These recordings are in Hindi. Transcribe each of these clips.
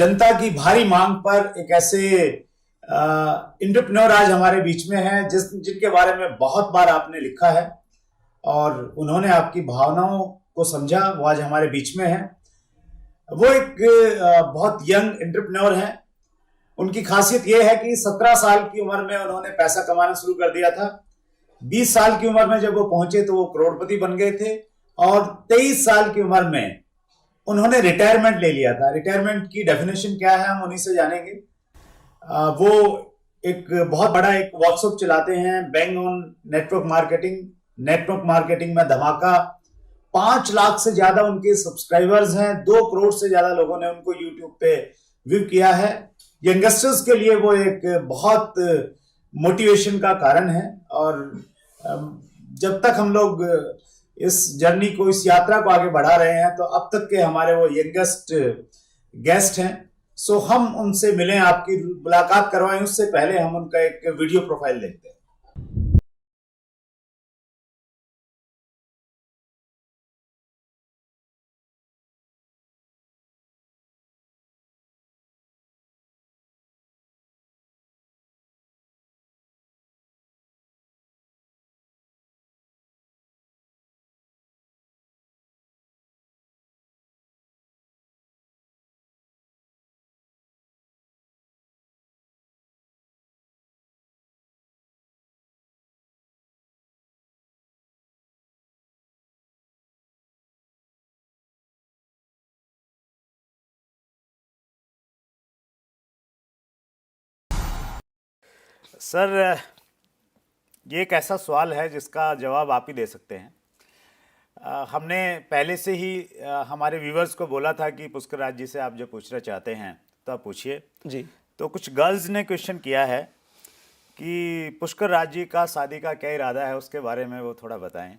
जनता की भारी मांग पर एक ऐसे एंटरप्रेन्योर आज हमारे बीच में हैं जिनके बारे में बहुत बार आपने लिखा है और उन्होंने आपकी भावनाओं को समझा, वो आज हमारे बीच में है। वो एक बहुत यंग एंटरप्रेन्योर हैं। उनकी खासियत यह है कि 17 साल की उम्र में उन्होंने पैसा कमाना शुरू कर दिया था। 20 साल की उम्र में जब वो पहुंचे तो वो करोड़पति बन गए थे और 23 साल की उम्र में उन्होंने रिटायरमेंट ले लिया था। रिटायरमेंट की डेफिनेशन क्या है हम उन्हीं से जानेंगे। वो एक बहुत बड़ा एक वर्कशॉप चलाते हैं, bang on network marketing. Network marketing में धमाका, 5 लाख से ज्यादा उनके सब्सक्राइबर्स हैं, 2 करोड़ से ज्यादा लोगों ने उनको यूट्यूब पे व्यू किया है। यंगस्टर्स के लिए वो एक बहुत मोटिवेशन का कारण है और जब तक हम लोग इस जर्नी को, इस यात्रा को आगे बढ़ा रहे हैं तो अब तक के हमारे वो यंगेस्ट गेस्ट हैं। सो हम उनसे मिलें, आपकी मुलाकात करवाएं, उससे पहले हम उनका एक वीडियो प्रोफाइल देखते हैं। सर, ये एक ऐसा सवाल है जिसका जवाब आप ही दे सकते हैं। हमने पहले से ही हमारे व्यूवर्स को बोला था कि पुष्कर राज जी से आप जो पूछना चाहते हैं तो आप पूछिए जी। तो कुछ गर्ल्स ने क्वेश्चन किया है कि पुष्कर राज जी का शादी का क्या इरादा है, उसके बारे में वो थोड़ा बताएं।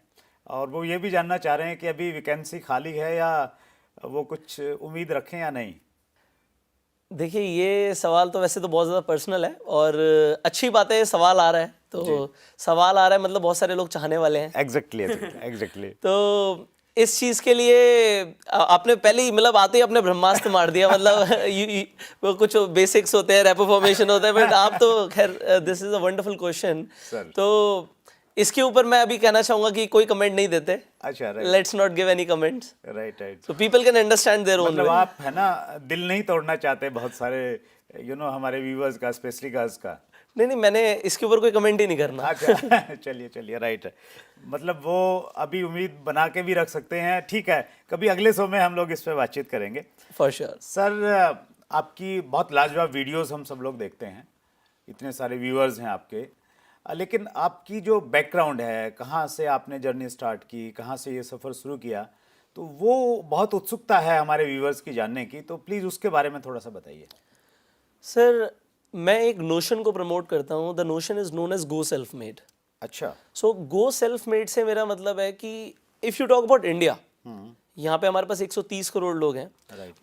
और वो ये भी जानना चाह रहे हैं कि अभी वैकेंसी खाली है या वो कुछ उम्मीद रखें या नहीं। देखिए, ये सवाल तो वैसे तो बहुत ज़्यादा पर्सनल है और अच्छी बात है, सवाल आ रहा है तो सवाल आ रहा है मतलब बहुत सारे लोग चाहने वाले हैं। एग्जैक्टली। तो इस चीज़ के लिए आपने पहले ही मतलब आते ही अपने ब्रह्मास्त्र मार दिया। मतलब वो कुछ बेसिक्स होते हैं, रैपो फॉर्मेशन होता है, बट आप तो खैर this is a wonderful question. तो इसके ऊपर मैं अभी कहना चाहूंगा कि कोई कमेंट नहीं देते। अच्छा, let's not give any comments. Right. So people can understand their own way. आप है ना, दिल नहीं तोड़ना चाहते बहुत सारे हमारे व्यूअर्स का, स्पेशली गर्ल्स का। नहीं, मैंने इसके ऊपर कोई कमेंट ही नहीं करना। अच्छा चलिए राइट है। मतलब वो अभी उम्मीद बना के भी रख सकते हैं। ठीक है, कभी अगले शो में हम लोग इस पे बातचीत करेंगे फॉर श्योर। सर, आपकी बहुत लाजवाब वीडियोस हम सब लोग देखते हैं, इतने सारे व्यूअर्स हैं आपके, लेकिन आपकी जो बैकग्राउंड है, कहाँ से आपने जर्नी स्टार्ट की, कहाँ से ये सफ़र शुरू किया, तो वो बहुत उत्सुकता है हमारे व्यूअर्स की जानने की। तो प्लीज़ उसके बारे में थोड़ा सा बताइए। सर, मैं एक नोशन को प्रमोट करता हूँ। The notion is known as go self made. अच्छा। सो गो सेल्फ मेड से मेरा मतलब है कि if you talk about India, यहाँ पे हमारे पास 130 करोड़ लोग हैं,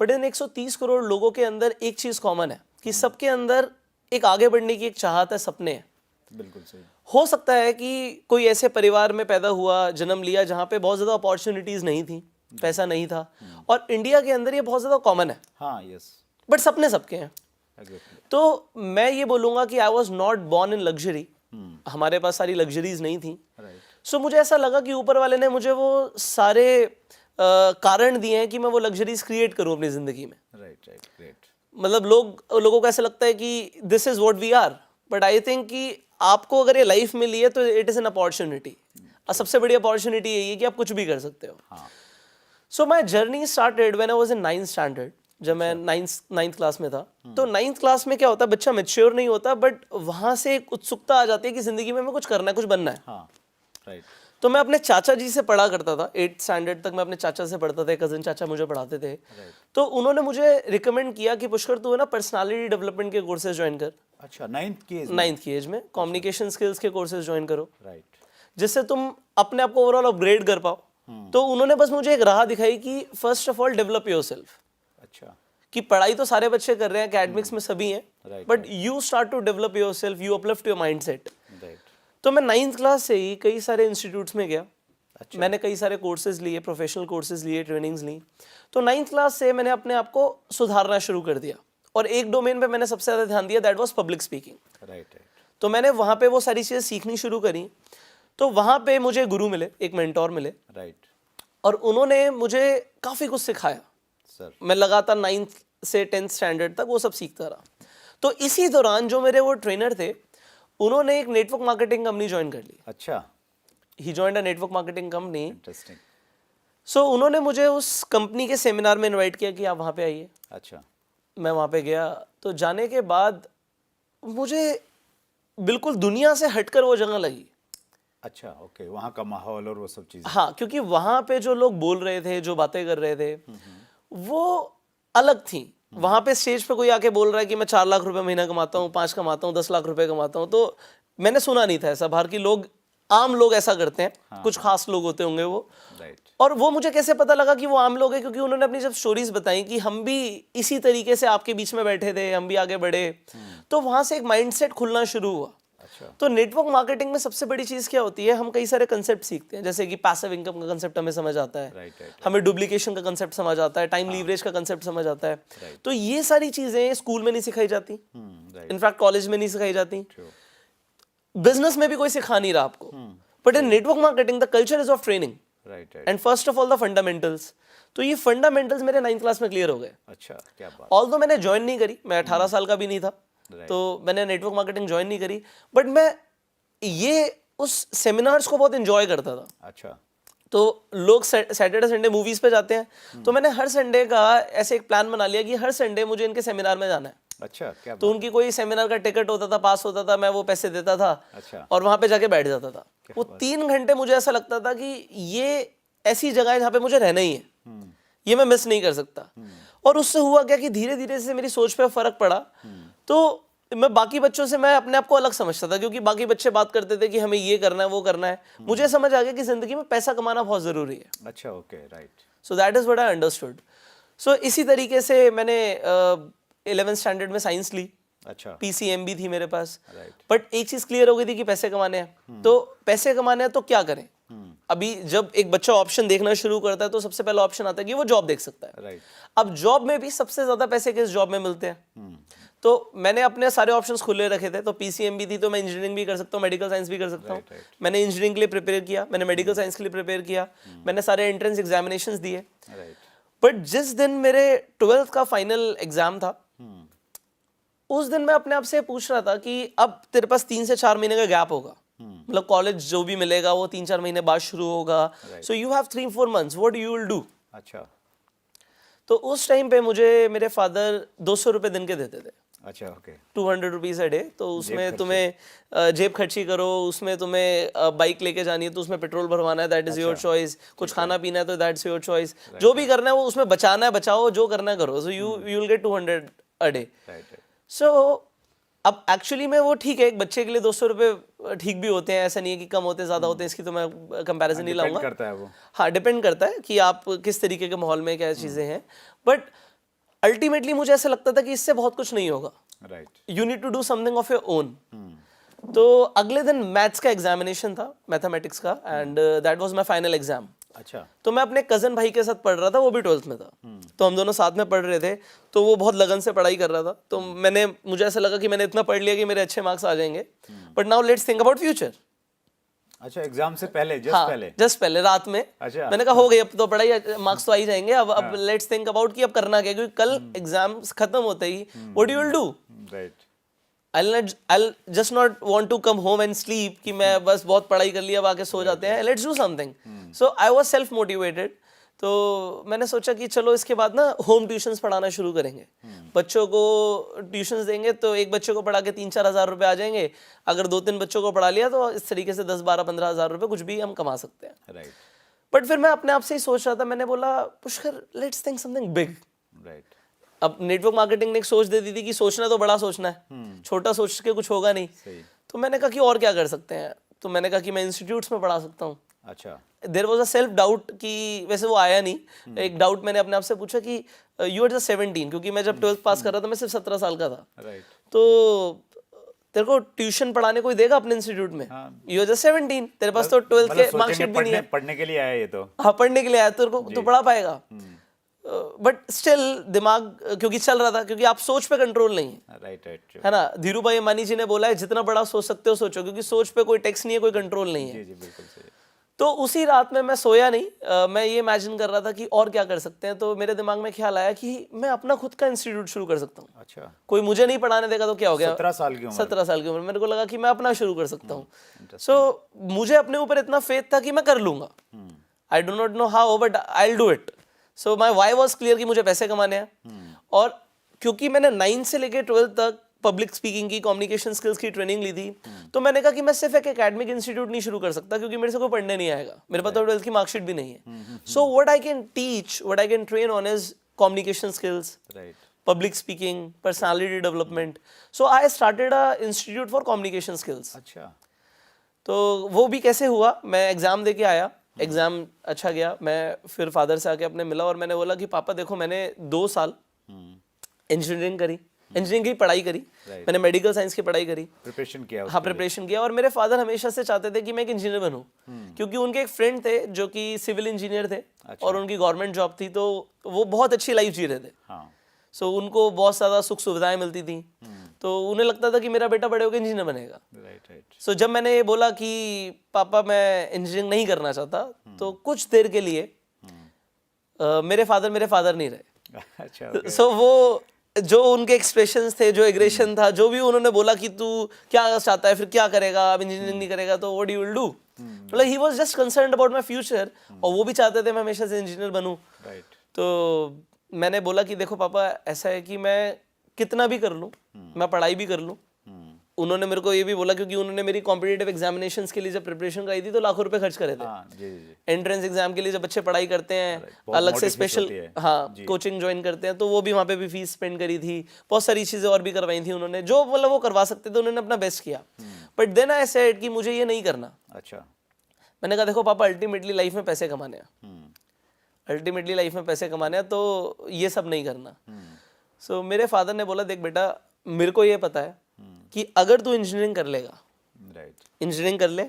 बट इन 130 करोड़ लोगों के अंदर एक चीज़ कॉमन है कि सबके अंदर एक आगे बढ़ने की एक चाहत है, सपने हैं। बिल्कुल सही। हो सकता है कि कोई ऐसे परिवार में पैदा हुआ, जन्म लिया जहाँ पे बहुत ज़्यादा अपॉर्चुनिटीज़ नहीं थी, पैसा नहीं था, और इंडिया के अंदर ये बहुत ज़्यादा कॉमन है। हाँ, यस। बट सपने सबके हैं। तो मैं ये बोलूँगा कि I was not born in luxury. हमारे पास सारी लग्जरीज नहीं थी। सो मुझे ऐसा लगा कि ऊपर वाले ने मुझे वो सारे कारण दिए हैं कि मैं वो लग्जरीज क्रिएट करूँ अपनी ज़िंदगी में। राइट। मतलब लोगों को ऐसा लगता है कि this is what we are, but I think कि आपको अगर ये लाइफ मिली है तो इट इज़ एन अपॉर्चुनिटी। और सबसे बड़ी अपॉर्चुनिटी यही है कि आप कुछ भी कर सकते हो। So my journey started when I was in 9th standard. जब मैं 9th क्लास में था, तो 9th क्लास में क्या होता है, बच्चा मैच्योर नहीं होता, बट वहाँ से एक उत्सुकता आ जाती है कि ज़िंदगी में हमें कुछ करना है, कुछ बनना है। राइट। तो मैं अपने चाचा जी से पढ़ा करता था। 8th स्टैंडर्ड तक मैं अपने चाचा से पढ़ता था, कज़न चाचा मुझे पढ़ाते थे। तो उन्होंने मुझे रिकमेंड किया कि पुष्कर, तू है ना पर्सनालिटी डेवलपमेंट के कोर्सेज ज्वाइन कर। अच्छा, 9th की एज में कम्युनिकेशन स्किल्स के कोर्सेज ज्वाइन करो, राइट, जिससे तुम अपने आप को ओवरऑल अपग्रेड कर पाओ। तो उन्होंने बस मुझे एक राह दिखाई कि first of all develop yourself. अच्छा। कि पढ़ाई तो सारे बच्चे कर रहे हैं, एकेडमिक्स में सभी हैं, but you start to develop yourself, you uplift your mindset. तो मैं 9th क्लास से ही कई सारे इंस्टीट्यूट्स में गया। अच्छा। मैंने कई सारे कोर्सेज लिए, प्रोफेशनल कोर्सेज लिए, ट्रेनिंग्स ली। तो 9th क्लास से मैंने अपने आप को सुधारना शुरू कर दिया। और एक डोमेन पे मैंने सबसे ज़्यादा ध्यान दिया, that was public speaking. Right. तो मैंने वहाँ पे वो सारी चीज़ें सीखनी शुरू करी। तो वहाँ पे मुझे गुरु मिले, एक मेंटोर मिले, राइट और उन्होंने मुझे काफ़ी कुछ सिखाया। सर। मैं लगातार 9th से 10th स्टैंडर्ड तक वो सब सीखता रहा। तो इसी दौरान जो मेरे वो ट्रेनर थे, उन्होंने एक नेटवर्क मार्केटिंग कंपनी ज्वाइन कर ली। अच्छा, he joined a network marketing company. Interesting. So उन्होंने मुझे उस कंपनी के सेमिनार में इनवाइट किया कि आप वहाँ पे आइए। अच्छा। मैं वहाँ पे गया, तो जाने के बाद मुझे बिल्कुल दुनिया से हटकर वो जगह लगी। अच्छा, ओके, वहाँ का माहौल और वो सब चीज़ें। हाँ, क्योंकि वहाँ पे जो लोग बोल रहे थे, जो बातें कर रहे थे, वो अलग थी। वहाँ पे स्टेज पे कोई आके बोल रहा है कि मैं 4 लाख रुपए महीना कमाता हूँ, 5 कमाता हूँ, 10 लाख रुपए कमाता हूँ, तो मैंने सुना नहीं था ऐसा। बाहर के लोग, आम लोग ऐसा करते हैं, कुछ खास लोग होते होंगे वो। राइट। और वो मुझे कैसे पता लगा कि वो आम लोग हैं, क्योंकि उन्होंने अपनी जब स्टोरीज बताई कि हम भी इसी तरीके से आपके बीच में बैठे थे, हम भी आगे बढ़े, तो वहाँ से एक माइंडसेट खुलना शुरू हुआ। अच्छा। तो नेटवर्क मार्केटिंग में सबसे बड़ी चीज़ क्या होती है, हम कई सारे कंसेप्ट सीखते हैं, जैसे कि पैसिव इनकम का कंसेप्ट हमें समझ आता है, राइट राइट। हमें डुप्लीकेशन का कंसेप्ट समझ आता है, टाइम लीवरेज का कंसेप्ट समझ आता है। तो ये सारी चीज़ें स्कूल में नहीं सिखाई जाती, राइट। इनफैक्ट कॉलेज में नहीं सिखाई जाती, ट्रू। बिजनेस में भी कोई सिखा नहीं रहा आपको। But in network marketing the culture is of training right right. And first of all the fundamentals. तो ये फंडामेंटल्स मेरे 9th क्लास में क्लियर हो गए। अच्छा, क्या बात। ऑल्दो मैंने ज्वाइन नहीं करी, मैं 18 साल का भी नहीं था, तो मैंने नेटवर्क मार्केटिंग ज्वाइन नहीं करी, बट मैं ये उस सेमिनार्स को बहुत एंजॉय करता था। अच्छा। तो लोग सैटरडे संडे मूवीज पे जाते हैं, तो मैंने हर संडे का ऐसे एक प्लान बना लिया कि हर संडे मुझे इनके सेमिनार में जाना है। अच्छा, क्या तो बात। उनकी कोई सेमिनार का टिकट होता था, पास होता था, मैं वो पैसे देता था अच्छा। और वहां पे जाके बैठ जाता था। वो 3 घंटे मुझे ऐसा लगता था कि ये ऐसी जगह है जहाँ पे मुझे रहना ही है, ये मैं मिस नहीं कर सकता। और उससे हुआ क्या कि धीरे धीरे से मेरी सोच पे फर्क पड़ा। तो मैं बाकी बच्चों से मैं अपने आप को अलग समझता था, क्योंकि बाकी बच्चे बात करते थे कि हमें ये करना है, वो करना है। मुझे समझ आ गया कि जिंदगी में पैसा कमाना बहुत जरूरी है। अच्छा, okay, right. So that is what I understood. So इसी तरीके से मैंने 11th स्टैंडर्ड में साइंस ली, अच्छा। PCMB थी मेरे पास। राइट। बट एक चीज क्लियर हो गई थी कि पैसे कमाने हैं। तो पैसे कमाने हैं तो क्या करें। अभी जब एक बच्चा ऑप्शन देखना शुरू करता है, तो सबसे पहला ऑप्शन आता है कि वो जॉब देख सकता है। राइट। अब जॉब में भी सबसे ज्यादा पैसे किस जॉब में मिलते हैं। तो मैंने अपने सारे ऑप्शंस खुले रखे थे। तो PCMB थी, तो मैं इंजीनियरिंग भी कर सकता हूँ, मेडिकल साइंस भी कर सकता हूँ। मैंने इंजीनियरिंग के लिए प्रिपेयर किया, मैंने मेडिकल साइंस के लिए प्रिपेयर किया, मैंने सारे एंट्रेंस एग्जामिनेशंस दिए। राइट। बट जिस दिन मेरे 12th का फाइनल एग्जाम था, उस दिन मैं अपने आप से पूछ रहा था कि अब तेरे पास 3 से 4 महीने का गैप होगा, मतलब कॉलेज जो भी मिलेगा वो 3-4 महीने बाद शुरू होगा। So you have 3-4 months, what you will do. अच्छा। तो उस टाइम पे मुझे मेरे फादर 200 रुपये दिन के देते थे। अच्छा, ओके। 200 rupees a day. तो उसमें तुम्हें जेब खर्ची करो, उसमें तुम्हें बाइक लेके जानी है तो उसमें पेट्रोल भरवाना है, दैट इज योर चॉइस। कुछ खाना पीना है तो दैट्स योर चॉइस। जो भी करना है वो उसमें बचाना है, बचाओ, जो करना है करो। So you will get 200 a day. So अब एक्चुअली में वो ठीक है, एक बच्चे के लिए 200 रुपये ठीक भी होते हैं, ऐसा नहीं है कि कम होते ज़्यादा होते हैं, इसकी तो मैं कंपैरिजन नहीं लाऊंगा। करता है वो। हाँ, डिपेंड करता है कि आप किस तरीके के माहौल में क्या चीज़ें हैं। बट अल्टीमेटली मुझे ऐसा लगता था कि इससे बहुत कुछ नहीं होगा। Right. You need to do something of your own. तो अगले दिन मैथ्स का एग्जामिनेशन था, मैथमेटिक्स का, and that was my final exam. अच्छा। तो मैं अपने कजन भाई के साथ पढ़ रहा था, वो भी 12th में था। तो हम दोनों साथ में पढ़ रहे थे। तो वो बहुत लगन से पढ़ाई कर रहा था। तो मुझे ऐसा लगा कि मैंने इतना पढ़ लिया कि मेरे अच्छे मार्क्स आ जाएंगे। But now let's think about future. अच्छा, एग्जाम से पहले, जस्ट पहले रात में। अच्छा। मैंने कहा हो गई, अब तो पढ़ाई, मार्क्स तो आ ही जाएंगे, अब लेट्स थिंक अबाउट कि अब करना क्या, क्योंकि कल एग्जाम्स खत्म होते ही what you will do. Right. I'll just not want to come home and sleep कि मैं बस बहुत पढ़ाई कर लिया, अब आके सो जाते हैं। Let's do something. So I was self motivated. तो मैंने सोचा कि चलो इसके बाद ना होम ट्यूशंस पढ़ाना शुरू करेंगे। बच्चों को ट्यूशंस देंगे तो एक बच्चे को पढ़ा के 3-4 हज़ार रुपये आ जाएंगे। अगर 2-3 बच्चों को पढ़ा लिया तो इस तरीके से 10-12-15 हज़ार रुपये कुछ भी हम कमा सकते हैं। राइट। बट फिर मैं अपने आप से ही सोच रहा था, मैंने बोला Pushkar, let's think something big. Right. अब नेटवर्क मार्केटिंग ने एक सोच दे दी थी कि सोचना तो बड़ा सोचना है, छोटा सोच के कुछ होगा नहीं। सही। तो मैंने कहा कि और क्या कर सकते हैं। तो मैंने कहा कि मैं इंस्टीट्यूट्स में पढ़ा सकता हूँ। अच्छा। There was a self doubt कि वैसे वो आया नहीं। एक डाउट मैंने अपने आप से पूछा कि यू आर जस्ट 17, क्योंकि मैं जब 12th पास कर रहा था मैं सिर्फ 17 साल का था। राइट। तो तेरे को ट्यूशन पढ़ाने कोई देगा अपने इंस्टीट्यूट में? यू आर जस्ट 17, तेरे पास तो 12th के मार्कशीट भी नहीं है। पढ़ने के लिए आया ये तो। हाँ, पढ़ने के लिए आया, तेरे को तो पढ़ा पाएगा। बट स्टिल दिमाग क्योंकि चल रहा था, क्योंकि आप सोच पे कंट्रोल नहीं है, राइट है ना। धीरू भाई अंबानी जी ने बोला है जितना बड़ा सोच सकते हो सोचो, क्योंकि सोच पे कोई टैक्स नहीं है, कोई कंट्रोल नहीं है। जी जी बिल्कुल सही। तो उसी रात में मैं सोया नहीं, मैं ये इमेजिन कर रहा था कि और क्या कर सकते हैं। तो मेरे दिमाग में ख्याल आया कि मैं अपना खुद का इंस्टीट्यूट शुरू कर सकता हूँ। अच्छा, कोई मुझे नहीं पढ़ाने देगा तो क्या हो गया। 17 साल की उम्र। 17 साल की उम्र मेरे को लगा कि मैं अपना शुरू कर सकता हूँ। सो मुझे अपने ऊपर इतना फेथ था कि मैं कर लूंगा। I do not know how but I will do it. So my why was clear कि मुझे पैसे कमाने हैं। और क्योंकि मैंने 9 से लेकर 12 तक पब्लिक स्पीकिंग की, कम्युनिकेशन स्किल्स की ट्रेनिंग ली थी, तो मैंने कहा कि मैं सिर्फ एक एकेडमिक इंस्टीट्यूट नहीं शुरू कर सकता, क्योंकि मेरे से कोई पढ़ने नहीं आएगा, मेरे पास तो 12th की मार्कशीट भी नहीं है। So what I can teach, what I can train on is communication skills, right. public speaking, personality development. So I started a institute for communication skills. अच्छा, तो वो भी कैसे हुआ, मैं एग्ज़ाम दे के आया, एग्ज़ाम अच्छा गया। मैं फिर फादर से आके अपने मिला और मैंने बोला कि पापा देखो मैंने 2 साल इंजीनियरिंग करी, इंजीनियरिंग की पढ़ाई करी, मैंने मेडिकल साइंस की पढ़ाई करी, प्रिपरेशन किया हाँ प्रिपरेशन किया। और मेरे फादर हमेशा से चाहते थे कि मैं एक इंजीनियर बनूं, क्योंकि उनके एक फ्रेंड थे जो कि सिविल इंजीनियर थे और उनकी गवर्नमेंट जॉब थी, तो वो बहुत अच्छी लाइफ जी रहे थे। हाँ, सो उनको बहुत ज़्यादा सुख सुविधाएं मिलती थी, तो उन्हें लगता था कि मेरा बेटा बड़े होकर इंजीनियर बनेगा। Right right. सो जब मैंने ये बोला कि पापा मैं इंजीनियरिंग नहीं करना चाहता, तो कुछ देर के लिए मेरे फादर नहीं रहे। अच्छा, सो वो जो उनके एक्सप्रेशंस थे, जो एग्रेशन था, जो भी उन्होंने बोला कि तू क्या चाहता है, फिर क्या करेगा, अब इंजीनियरिंग नहीं करेगा तो व्हाट यू विल डू, मतलब he was just concerned about my future. और वो भी चाहते थे मैं हमेशा से इंजीनियर बनूं। राइट। तो मैंने बोला कि देखो पापा ऐसा है कि मैं कितना भी कर लूं, मैं पढ़ाई भी कर लूं। उन्होंने मेरे को ये भी बोला, क्योंकि उन्होंने मेरी कॉम्पिटिटिव एग्जामिनेशंस के लिए जब प्रिपरेशन कराई थी तो लाखों रुपए खर्च करे थे। हाँ, जी जी। एंट्रेंस एग्जाम के लिए जब बच्चे पढ़ाई करते हैं, बहुत अलग से motivate स्पेशल होती है। हाँ कोचिंग ज्वाइन करते हैं, तो वो भी वहाँ पे भी फीस स्पेंड करी थी, बहुत सारी चीज़ें और भी करवाई थी उन्होंने, जो मतलब वो करवा सकते थे, उन्होंने अपना बेस्ट किया। बट देन आई सेड कि मुझे ये नहीं करना। अच्छा। मैंने कहा देखो पापा अल्टीमेटली लाइफ में पैसे कमाने हैं, अल्टीमेटली लाइफ में पैसे कमाने हैं, तो ये सब नहीं करना। सो मेरे फादर ने बोला देख बेटा मेरे को ये पता है कि अगर तू इंजीनियरिंग कर लेगा, राइट। इंजीनियरिंग कर ले,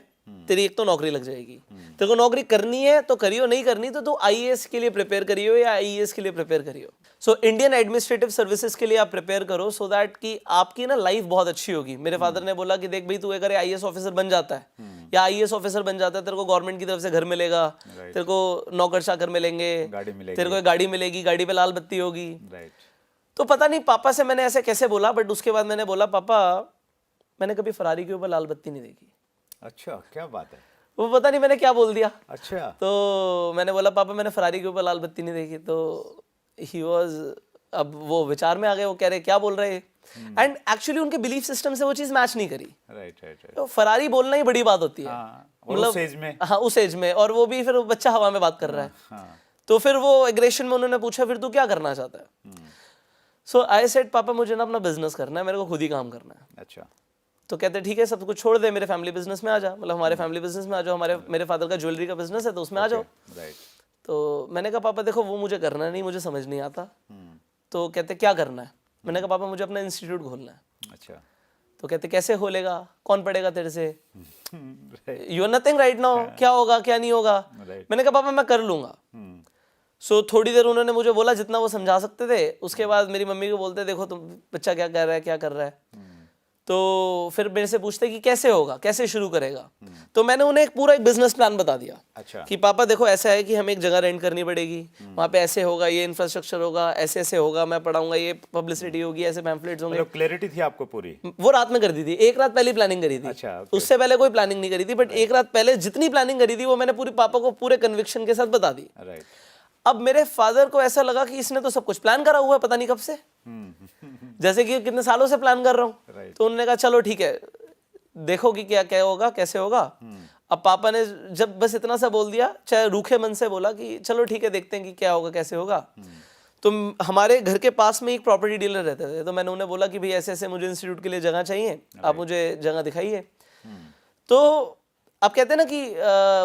तेरी एक तो नौकरी लग जाएगी, तेरे को नौकरी करनी है तो करियो, नहीं करनी तो तू आईएएस के लिए प्रिपेयर करियो या आईएएस के लिए प्रिपेयर करियो। सो इंडियन एडमिनिस्ट्रेटिव सर्विसेज के लिए आप प्रिपेयर करो, सो दैट कि आपकी ना लाइफ बहुत अच्छी होगी। मेरे फादर ने बोला कि देख भाई तू अगर आईएएस ऑफिसर बन जाता है या आईएएस ऑफिसर बन जाता है, तेरे को गवर्नमेंट की तरफ से घर मिलेगा, तेरे को नौकर चाकर मिलेंगे, गाड़ी मिलेगी, तेरे को एक गाड़ी मिलेगी, गाड़ी पे लाल बत्ती होगी। राइट। तो पता नहीं पापा से मैंने ऐसे कैसे बोला, बट उसके बाद मैंने बोला पापा मैंने कभी फरारी के ऊपर लाल बत्ती नहीं देखी। अच्छा, क्या बात है। वो पता नहीं मैंने क्या बोल दिया। अच्छा। तो मैंने बोला पापा मैंने फरारी के ऊपर लाल बत्ती नहीं देखी। तो ही वाज, अब वो विचार में आ गए, वो कह रहे क्या बोल रहे हैं, एंड एक्चुअली उनके बिलीफ सिस्टम से वो चीज़ मैच नहीं करी। Right right right. तो फरारी बोलना ही बड़ी बात होती है, हाँ, और उस एज में। हाँ उस एज में, और वो भी फिर बच्चा हवा में बात कर रहा है। हाँ। तो फिर वो एग्रेशन में उन्होंने पूछा फिर तू क्या करना चाहता है। सो आई सेड पापा मुझे ना अपना बिजनेस करना है, मेरे को खुद ही काम करना है। अच्छा। तो कहते ठीक है सब कुछ छोड़ दे, मेरे फैमिली बिजनेस में आ जा, मतलब हमारे फैमिली बिजनेस में आ जाओ, मेरे फादर का ज्वेलरी का बिजनेस है तो उसमें आ जाओ। राइट। तो मैंने कहा पापा देखो वो मुझे करना नहीं, मुझे समझ नहीं आता। तो कहते क्या करना है, मैंने कहा पापा मुझे अपना इंस्टीट्यूट खोलना है। अच्छा। तो कहते कैसे खोलेगा, कौन पढ़ेगा तेरे से, right. You are nothing right now, क्या होगा क्या नहीं होगा। राइट। मैंने कहा पापा मैं कर लूंगा। सो थोड़ी देर उन्होंने मुझे बोला जितना वो समझा सकते थे, उसके बाद मेरी मम्मी को बोलते देखो तुम बच्चा क्या कर रहा है क्या कर रहा है। तो फिर मेरे से पूछते कि कैसे होगा, कैसे शुरू करेगा। तो मैंने उन्हें एक बिजनेस प्लान बता दिया। अच्छा। कि पापा देखो ऐसा है कि हमें एक जगह रेंट करनी पड़ेगी, वहाँ पे ऐसे होगा, ये इंफ्रास्ट्रक्चर होगा, ऐसे ऐसे होगा, मैं पढ़ाऊंगा, ये पब्लिसिटी होगी, ऐसे पैम्फलेट्स होंगे। मतलब क्लैरिटी थी आपको पूरी। वो रात में कर दी थी, एक रात पहले प्लानिंग करी थी। अच्छा, okay. उससे पहले कोई प्लानिंग नहीं करी थी, बट एक रात पहले जितनी प्लानिंग करी थी वो मैंने पूरी पापा को पूरे कन्विक्शन के साथ बता दी। राइट। अब मेरे फादर को ऐसा लगा कि इसने तो सब कुछ प्लान करा हुआ है, पता नहीं कब से, जैसे कि कितने सालों से प्लान कर रहा हूँ। Right. तो उन्होंने कहा चलो ठीक है देखो कि क्या क्या होगा कैसे होगा। अब पापा ने जब बस इतना सा बोल दिया, चाहे रूखे मन से बोला कि चलो ठीक है देखते हैं कि क्या होगा कैसे होगा। तो हमारे घर के पास में एक प्रॉपर्टी डीलर रहते थे, तो मैंने उन्हें बोला कि भाई ऐसे ऐसे मुझे इंस्टीट्यूट के लिए जगह चाहिए, आप मुझे जगह दिखाइए। तो आप कहते हैं ना कि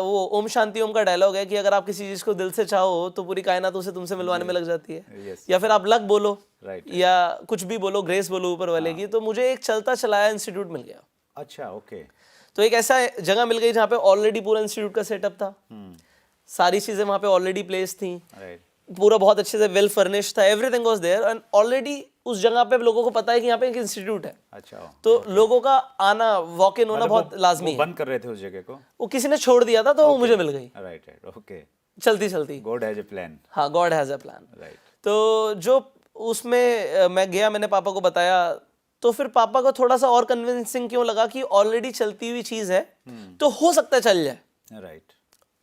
वो ओम शांति ओम का डायलॉग है कि अगर आप किसी चीज को दिल से चाहो तो पूरी कायनात उसे तुमसे मिलवाने में लग जाती है। Yes. या फिर आप लक बोलो, Right. या कुछ भी बोलो, ग्रेस बोलो ऊपर वाले की। तो मुझे एक चलता चलाया इंस्टीट्यूट मिल गया। अच्छा, ओके। तो एक ऐसा जगह मिल गई जहाँ पे ऑलरेडी पूरा इंस्टीट्यूट का सेटअप था, सारी चीजें वहाँ पे ऑलरेडी प्लेस थी। राइट। पूरा बहुत अच्छे से वेल फर्निश्ड था, everything was there and already उस जगह पे लोगों को पता है कि यहाँ पे एक इंस्टीट्यूट है, अच्छा, तो लोगों का आना, वॉक इन होना मतलब बहुत लाजमी वो है। बंद कर रहे थे उस जगह को। वो किसी ने छोड़ दिया था तो वो मुझे मिल गई राइट राइट, ओके। चलती चलती। God has a plan. हाँ, God has a plan. Right. तो जो उसमें मैं गया, मैंने पापा को बताया, तो फिर पापा को थोड़ा सा और कन्विंसिंग क्यों लगा कि ऑलरेडी चलती हुई चीज है तो हो सकता है चल जाए। राइट।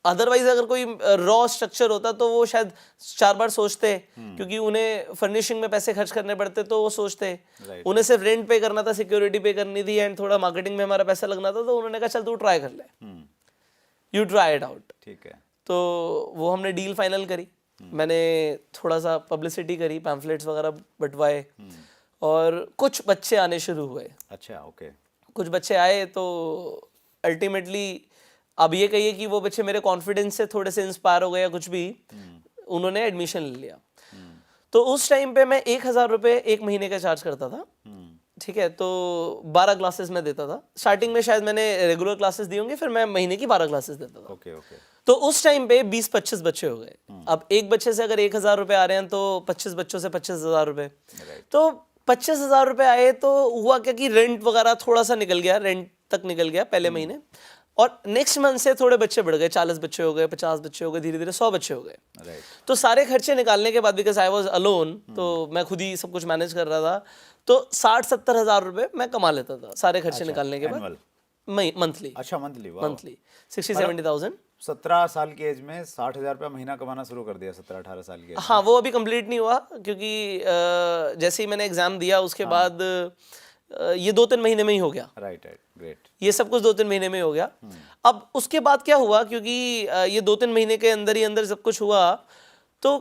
अदरवाइज अगर कोई रॉ स्ट्रक्चर होता तो वो शायद 4 बार सोचते, क्योंकि उन्हें फर्निशिंग में पैसे खर्च करने पड़ते तो वो सोचते। Right. उन्हें सिर्फ रेंट पे करना था, सिक्योरिटी पे करनी थी एंड थोड़ा मार्केटिंग में हमारा पैसा लगना था, तो उन्होंने कहा चल तू ट्राई कर ले, यू ट्राई इट आउट। ठीक है। तो वो हमने डील फाइनल करी। मैंने थोड़ा सा पब्लिसिटी करी, पैम्फलेट्स वगैरह बंटवाए और कुछ बच्चे आने शुरू हुए। अच्छा, ओके। कुछ बच्चे आए तो अल्टीमेटली अब ये कहिए कि वो बच्चे मेरे कॉन्फिडेंस से थोड़े से इंस्पायर हो गए या कुछ भी, उन्होंने एडमिशन ले लिया। तो उस टाइम पे मैं 1,000 रुपये 1 महीने का चार्ज करता था, ठीक है। तो 12 क्लासेस में देता था। स्टार्टिंग में शायद मैंने रेगुलर क्लासेस दी होंगी, फिर मैं महीने की 12 क्लासेस देता था। Okay okay. तो उस टाइम पे 20-25 बच्चे हो गए। अब एक बच्चे से अगर 1,000 रुपये आ रहे हैं तो 25 बच्चों से 25,000 रुपये। तो 25,000 रुपये आए तो हुआ क्या कि रेंट वगैरह थोड़ा सा निकल गया, रेंट तक निकल गया पहले महीने, और नेक्स्ट मंथ से थोड़े बच्चे बढ़ गए, 40 बच्चे हो गए, 50 बच्चे हो गए, धीरे धीरे 100 बच्चे हो गए। राइट। तो सारे खर्चे निकालने के बाद, बिकॉज आई वॉज अलोन, तो मैं खुद ही सब कुछ मैनेज कर रहा था, तो 60-70 हज़ार रुपये मैं कमा लेता था सारे खर्चे निकालने के बाद, मंथली। अच्छा, मंथली। मंथली 60-70,000। 17 साल की एज में 60,000 रुपया महीना कमाना शुरू कर दिया, 17-18 साल की एज में। हाँ, वो अभी कंप्लीट नहीं हुआ, क्योंकि जैसे ही मैंने एग्जाम दिया उसके बाद ये 2-3 महीने में ही हो गया। Right right, great. ये सब कुछ 2-3 महीने में ही हो गया। अब उसके बाद क्या हुआ, क्योंकि ये 2-3 महीने के अंदर ही अंदर सब कुछ हुआ, तो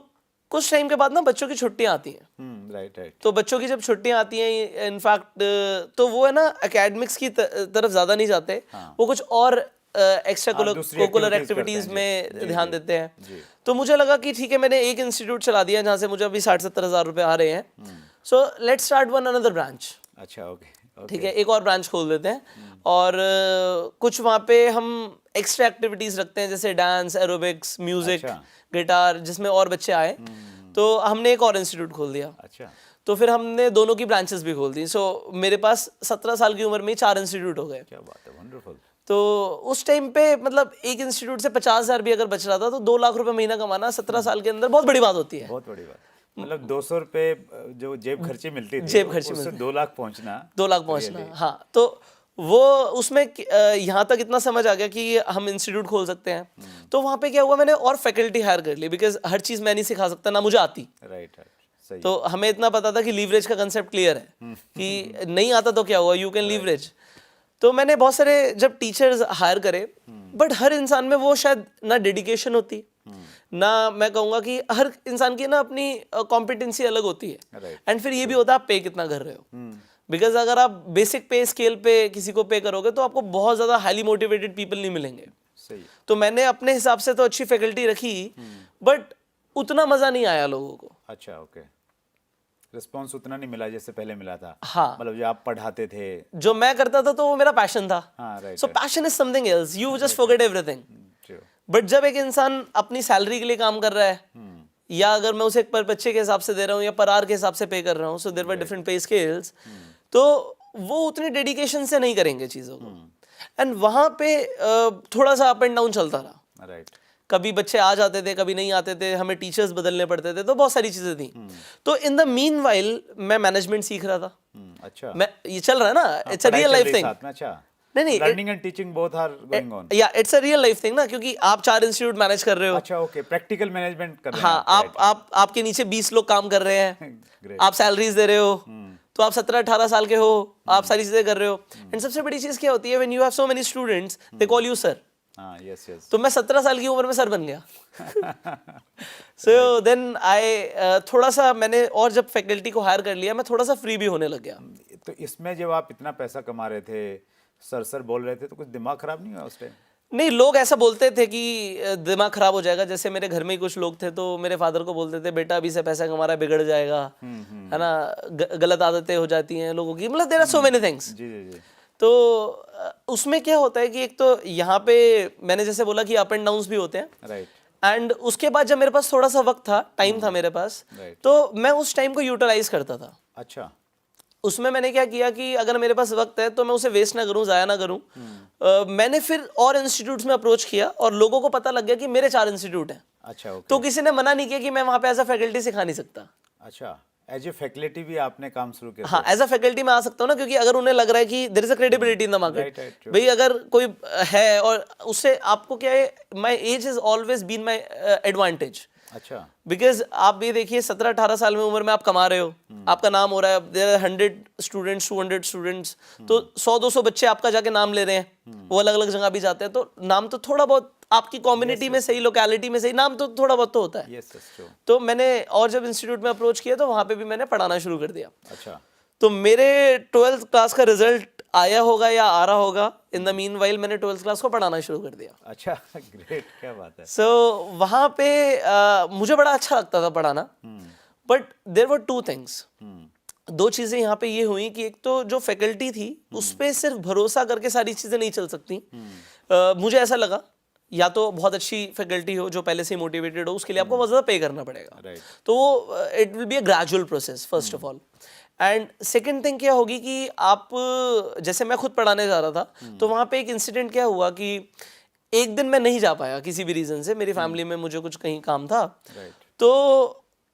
कुछ टाइम के बाद ना बच्चों की छुट्टियां आती हैं। Right right. तो बच्चों की जब छुट्टियां आती हैं, इनफैक्ट तो वो है ना एकेडमिक्स की तरफ ज़्यादा नहीं जाते, वो कुछ और एक्स्ट्रा कोकुलर एक्टिविटीज़ में ध्यान देते हैं। तो मुझे लगा कि ठीक है, मैंने एक इंस्टीट्यूट चला दिया जहाँ से मुझे अभी 60-70 हज़ार रुपये आ रहे हैं, so let's start one another branch. अच्छा, ओके। ठीक है, एक और ब्रांच खोल देते हैं और कुछ वहाँ पे हम एक्स्ट्रा एक्टिविटीज़ रखते हैं, जैसे डांस, एरोबिक्स, म्यूजिक, गिटार, जिसमें और बच्चे आए। तो हमने एक और इंस्टीट्यूट खोल दिया। अच्छा। तो फिर हमने दोनों की ब्रांचेस भी खोल दी। सो मेरे पास 17 साल की उम्र में 4 इंस्टीट्यूट हो गए। क्या बात है, वंडरफुल। तो उस टाइम पे मतलब एक इंस्टीट्यूट से 50,000 भी अगर बच रहा था तो 2 लाख रुपए महीना कमाना 17 साल के अंदर बहुत बड़ी बात होती है। बहुत बड़ी बात। मतलब 200 रुपए जो जेब खर्ची मिलती थी, जेब खर्ची उससे 2 लाख पहुंचना। 2 लाख पहुंचना, हाँ। तो वो उसमें यहाँ तक इतना समझ आ गया कि हम इंस्टीट्यूट खोल सकते हैं। तो वहाँ पे क्या हुआ, मैंने और फैकल्टी हायर कर ली, बिकॉज हर चीज़ मैं नहीं सिखा सकता, ना मुझे आती। राइट राइट, सही। तो हमें इतना पता था कि लीवरेज का कंसेप्ट क्लियर है कि नहीं आता तो क्या हुआ, यू कैन लीवरेज। तो मैंने बहुत सारे जब टीचर्स हायर करे, बट हर इंसान में वो शायद ना डेडिकेशन होती, ना मैं कहूँगा कि हर इंसान की ना अपनी कॉम्पिटेंसी अलग होती है। एंड फिर ये भी होता है आप पे कितना कर रहे हो, बिकॉज अगर आप बेसिक पे स्केल पे किसी को पे करोगे तो आपको बहुत ज़्यादा हाईली मोटिवेटेड पीपल नहीं मिलेंगे। सही। तो मैंने अपने हिसाब से तो अच्छी फैकल्टी रखी, बट उतना मज़ा नहीं आया लोगों को। अच्छा, ओके। रिस्पॉन्स उतना नहीं मिला जैसे पहले मिला था। हाँ, मतलब जो आप पढ़ाते थे, जो मैं करता था तो वो मेरा पैशन था। हाँ, right. So passion is something else, you just forget everything. But जब एक इंसान अपनी सैलरी के लिए काम कर रहा है, या अगर मैं उसे पर बच्चे के हिसाब से दे रहा हूँ या पर आवर के हिसाब से पे कर रहा हूँ, सो देयर वर डिफरेंट पे स्केल्स, तो वो उतनी डेडिकेशन से नहीं करेंगे चीज़ों को। एंड वहाँ पे थोड़ा सा अप एंड डाउन चलता रहा। राइट। कभी बच्चे आ जाते थे, कभी नहीं आते थे, हमें टीचर्स बदलने पड़ते थे, तो बहुत सारी चीज़ें थी। तो इन द मीन वाइल मैं मैनेजमेंट सीख रहा था। अच्छा। मैं ये चल रहा है ना, it's a real life thing. अच्छा। नहीं, learning and teaching both are going on. Yeah it's a real life thing ना, क्योंकि आप 4 इंस्टीट्यूट मैनेज कर रहे हो। अच्छा, ओके। प्रैक्टिकल मैनेजमेंट कर रहे हैं। हाँ, आप आपके नीचे 20 लोग काम कर रहे हैं, आप सैलरीज दे रहे हो, तो आप 17-18 साल के हो, आप सारी चीजें कर रहे हो। एंड सबसे बड़ी चीज क्या होती है, when you have so many students they call you sir. हाँ, यस यस। तो मैं 17 साल की उम्र में सर बन गया। सो देन आई थोड़ा सा मैंने, और जब फैकल्टी को हायर कर लिया, मैं थोड़ा सा फ्री भी होने लग गया। तो इसमें जब आप इतना पैसा कमा रहे थे, सर बोल रहे थे, तो कुछ दिमाग खराब नहीं हुआ उस टाइम? नहीं, लोग ऐसा बोलते थे कि दिमाग खराब हो जाएगा। जैसे मेरे घर में ही कुछ लोग थे, तो मेरे फादर को बोलते थे बेटा अभी से पैसा कमा रहा है, बिगड़ जाएगा, है ना, गलत आदतें हो जाती हैं लोगों की, मतलब there are so many things. जी जी जी। तो उसमें क्या होता है कि एक तो यहाँ पे मैंने जैसे बोला कि अप एंड डाउन्स भी होते हैं। राइट। एंड उसके बाद जब मेरे पास थोड़ा सा वक्त था, टाइम था मेरे पास, Right. तो मैं उस टाइम को यूटिलाइज करता था। अच्छा। उसमें मैंने क्या किया कि अगर मेरे पास वक्त है तो मैं उसे वेस्ट ना करूं, ज़ाया ना करूं। मैंने फिर और इंस्टीट्यूट्स में अप्रोच किया और लोगों को पता लग गया कि मेरे 4 इंस्टीट्यूट हैं। अच्छा, ओके। तो किसी ने मना नहीं किया कि मैं वहाँ पे एज अ फैकल्टी सिखा नहीं सकता। अच्छा, एज ए फैकल्टी भी आपने काम शुरू किया? हाँ, एज अ फैकल्टी में आ सकता हूँ ना, क्योंकि अगर उन्हें लग रहा है कि there is a credibility in the market. Right, true. भाई अगर कोई है और उससे आपको क्या है, my age is always been my advantage. अच्छा। बिकॉज आप ये देखिए 17-18 साल में उम्र में आप कमा रहे हो, आपका नाम हो रहा है, देयर आर 100 स्टूडेंट्स, 200 स्टूडेंट्स, तो 100-200 बच्चे आपका जाके नाम ले रहे हैं, वो अलग अलग जगह भी जाते हैं, तो नाम तो थोड़ा बहुत आपकी कम्युनिटी में सही, लोकेलिटी में सही, नाम तो थोड़ा बहुत तो होता है। Yes, true. तो मैंने और जब इंस्टीट्यूट में अप्रोच किया तो वहाँ पे भी मैंने पढ़ाना शुरू कर दिया। अच्छा। तो मेरे 12th क्लास का रिजल्ट आया होगा या आ रहा होगा, इन द मीन वाइल मैंने 12th क्लास को पढ़ाना शुरू कर दिया। अच्छा, ग्रेट, क्या बात है। सो वहाँ पे मुझे बड़ा अच्छा लगता था पढ़ाना, बट देयर वर 2 थिंग्स। 2 चीज़ें यहाँ पे ये हुई कि एक तो जो फैकल्टी थी उस पर सिर्फ भरोसा करके सारी चीज़ें नहीं चल सकती। मुझे ऐसा लगा या तो बहुत अच्छी फैकल्टी हो जो पहले से मोटिवेटेड हो, उसके लिए आपको बहुत ज़्यादा पे करना पड़ेगा। Right. तो वो it will be a gradual process first of all. And second thing क्या होगी कि आप, जैसे मैं खुद पढ़ाने जा रहा था, तो वहाँ पे एक इंसिडेंट क्या हुआ कि एक दिन मैं नहीं जा पाया किसी भी रीज़न से, मेरी फैमिली में मुझे कुछ कहीं काम था। Right. तो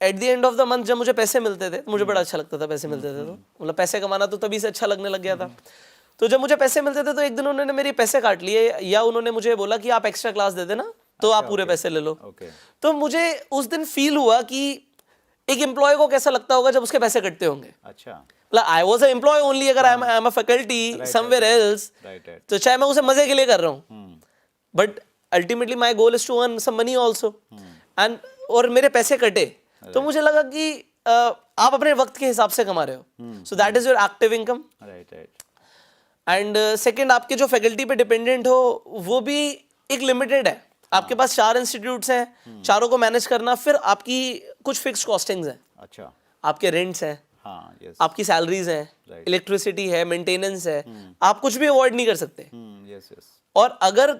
at the end of the month जब मुझे पैसे मिलते थे, मुझे बड़ा अच्छा लगता था पैसे मिलते थे, तो मतलब पैसे कमाना तो तभी से अच्छा लगने लग गया था। तो जब मुझे पैसे मिलते थे तो एक दिन उन्होंने मेरे पैसे काट लिए, या उन्होंने मुझे बोला कि आप एक्स्ट्रा क्लास दे देना तो आप पूरे पैसे ले लो। ओके। तो मुझे उस दिन फील हुआ कि एक एम्प्लॉय को कैसा लगता होगा जब उसके पैसे कटते होंगे। अच्छा। मतलब I was a employee only, अगर I am a faculty somewhere else, right, right. तो चाहे मैं उसे मजे के लिए कर रहा हूँ, but ultimately my goal is to earn some money also. And और मेरे पैसे कटे तो मुझे लगा कि आप अपने वक्त के हिसाब से कमा रहे हो, सो that is your active income. Right, right. And second, आपके जो फैकल्टी पे डिपेंडेंट हो वो भी एक लिमिटेड है। आपके पास 4 इंस्टीट्यूट्स हैं, चारों को मैनेज करना, फिर आपकी कुछ फिक्स कॉस्टिंग्स हैं, अच्छा। आपके रेंट्स हैं, हाँ, यस। आपकी सैलरीज हैं, Right. इलेक्ट्रिसिटी है, मेंटेनेंस है, आप कुछ भी अवॉइड नहीं कर सकते। Yes, yes. और अगर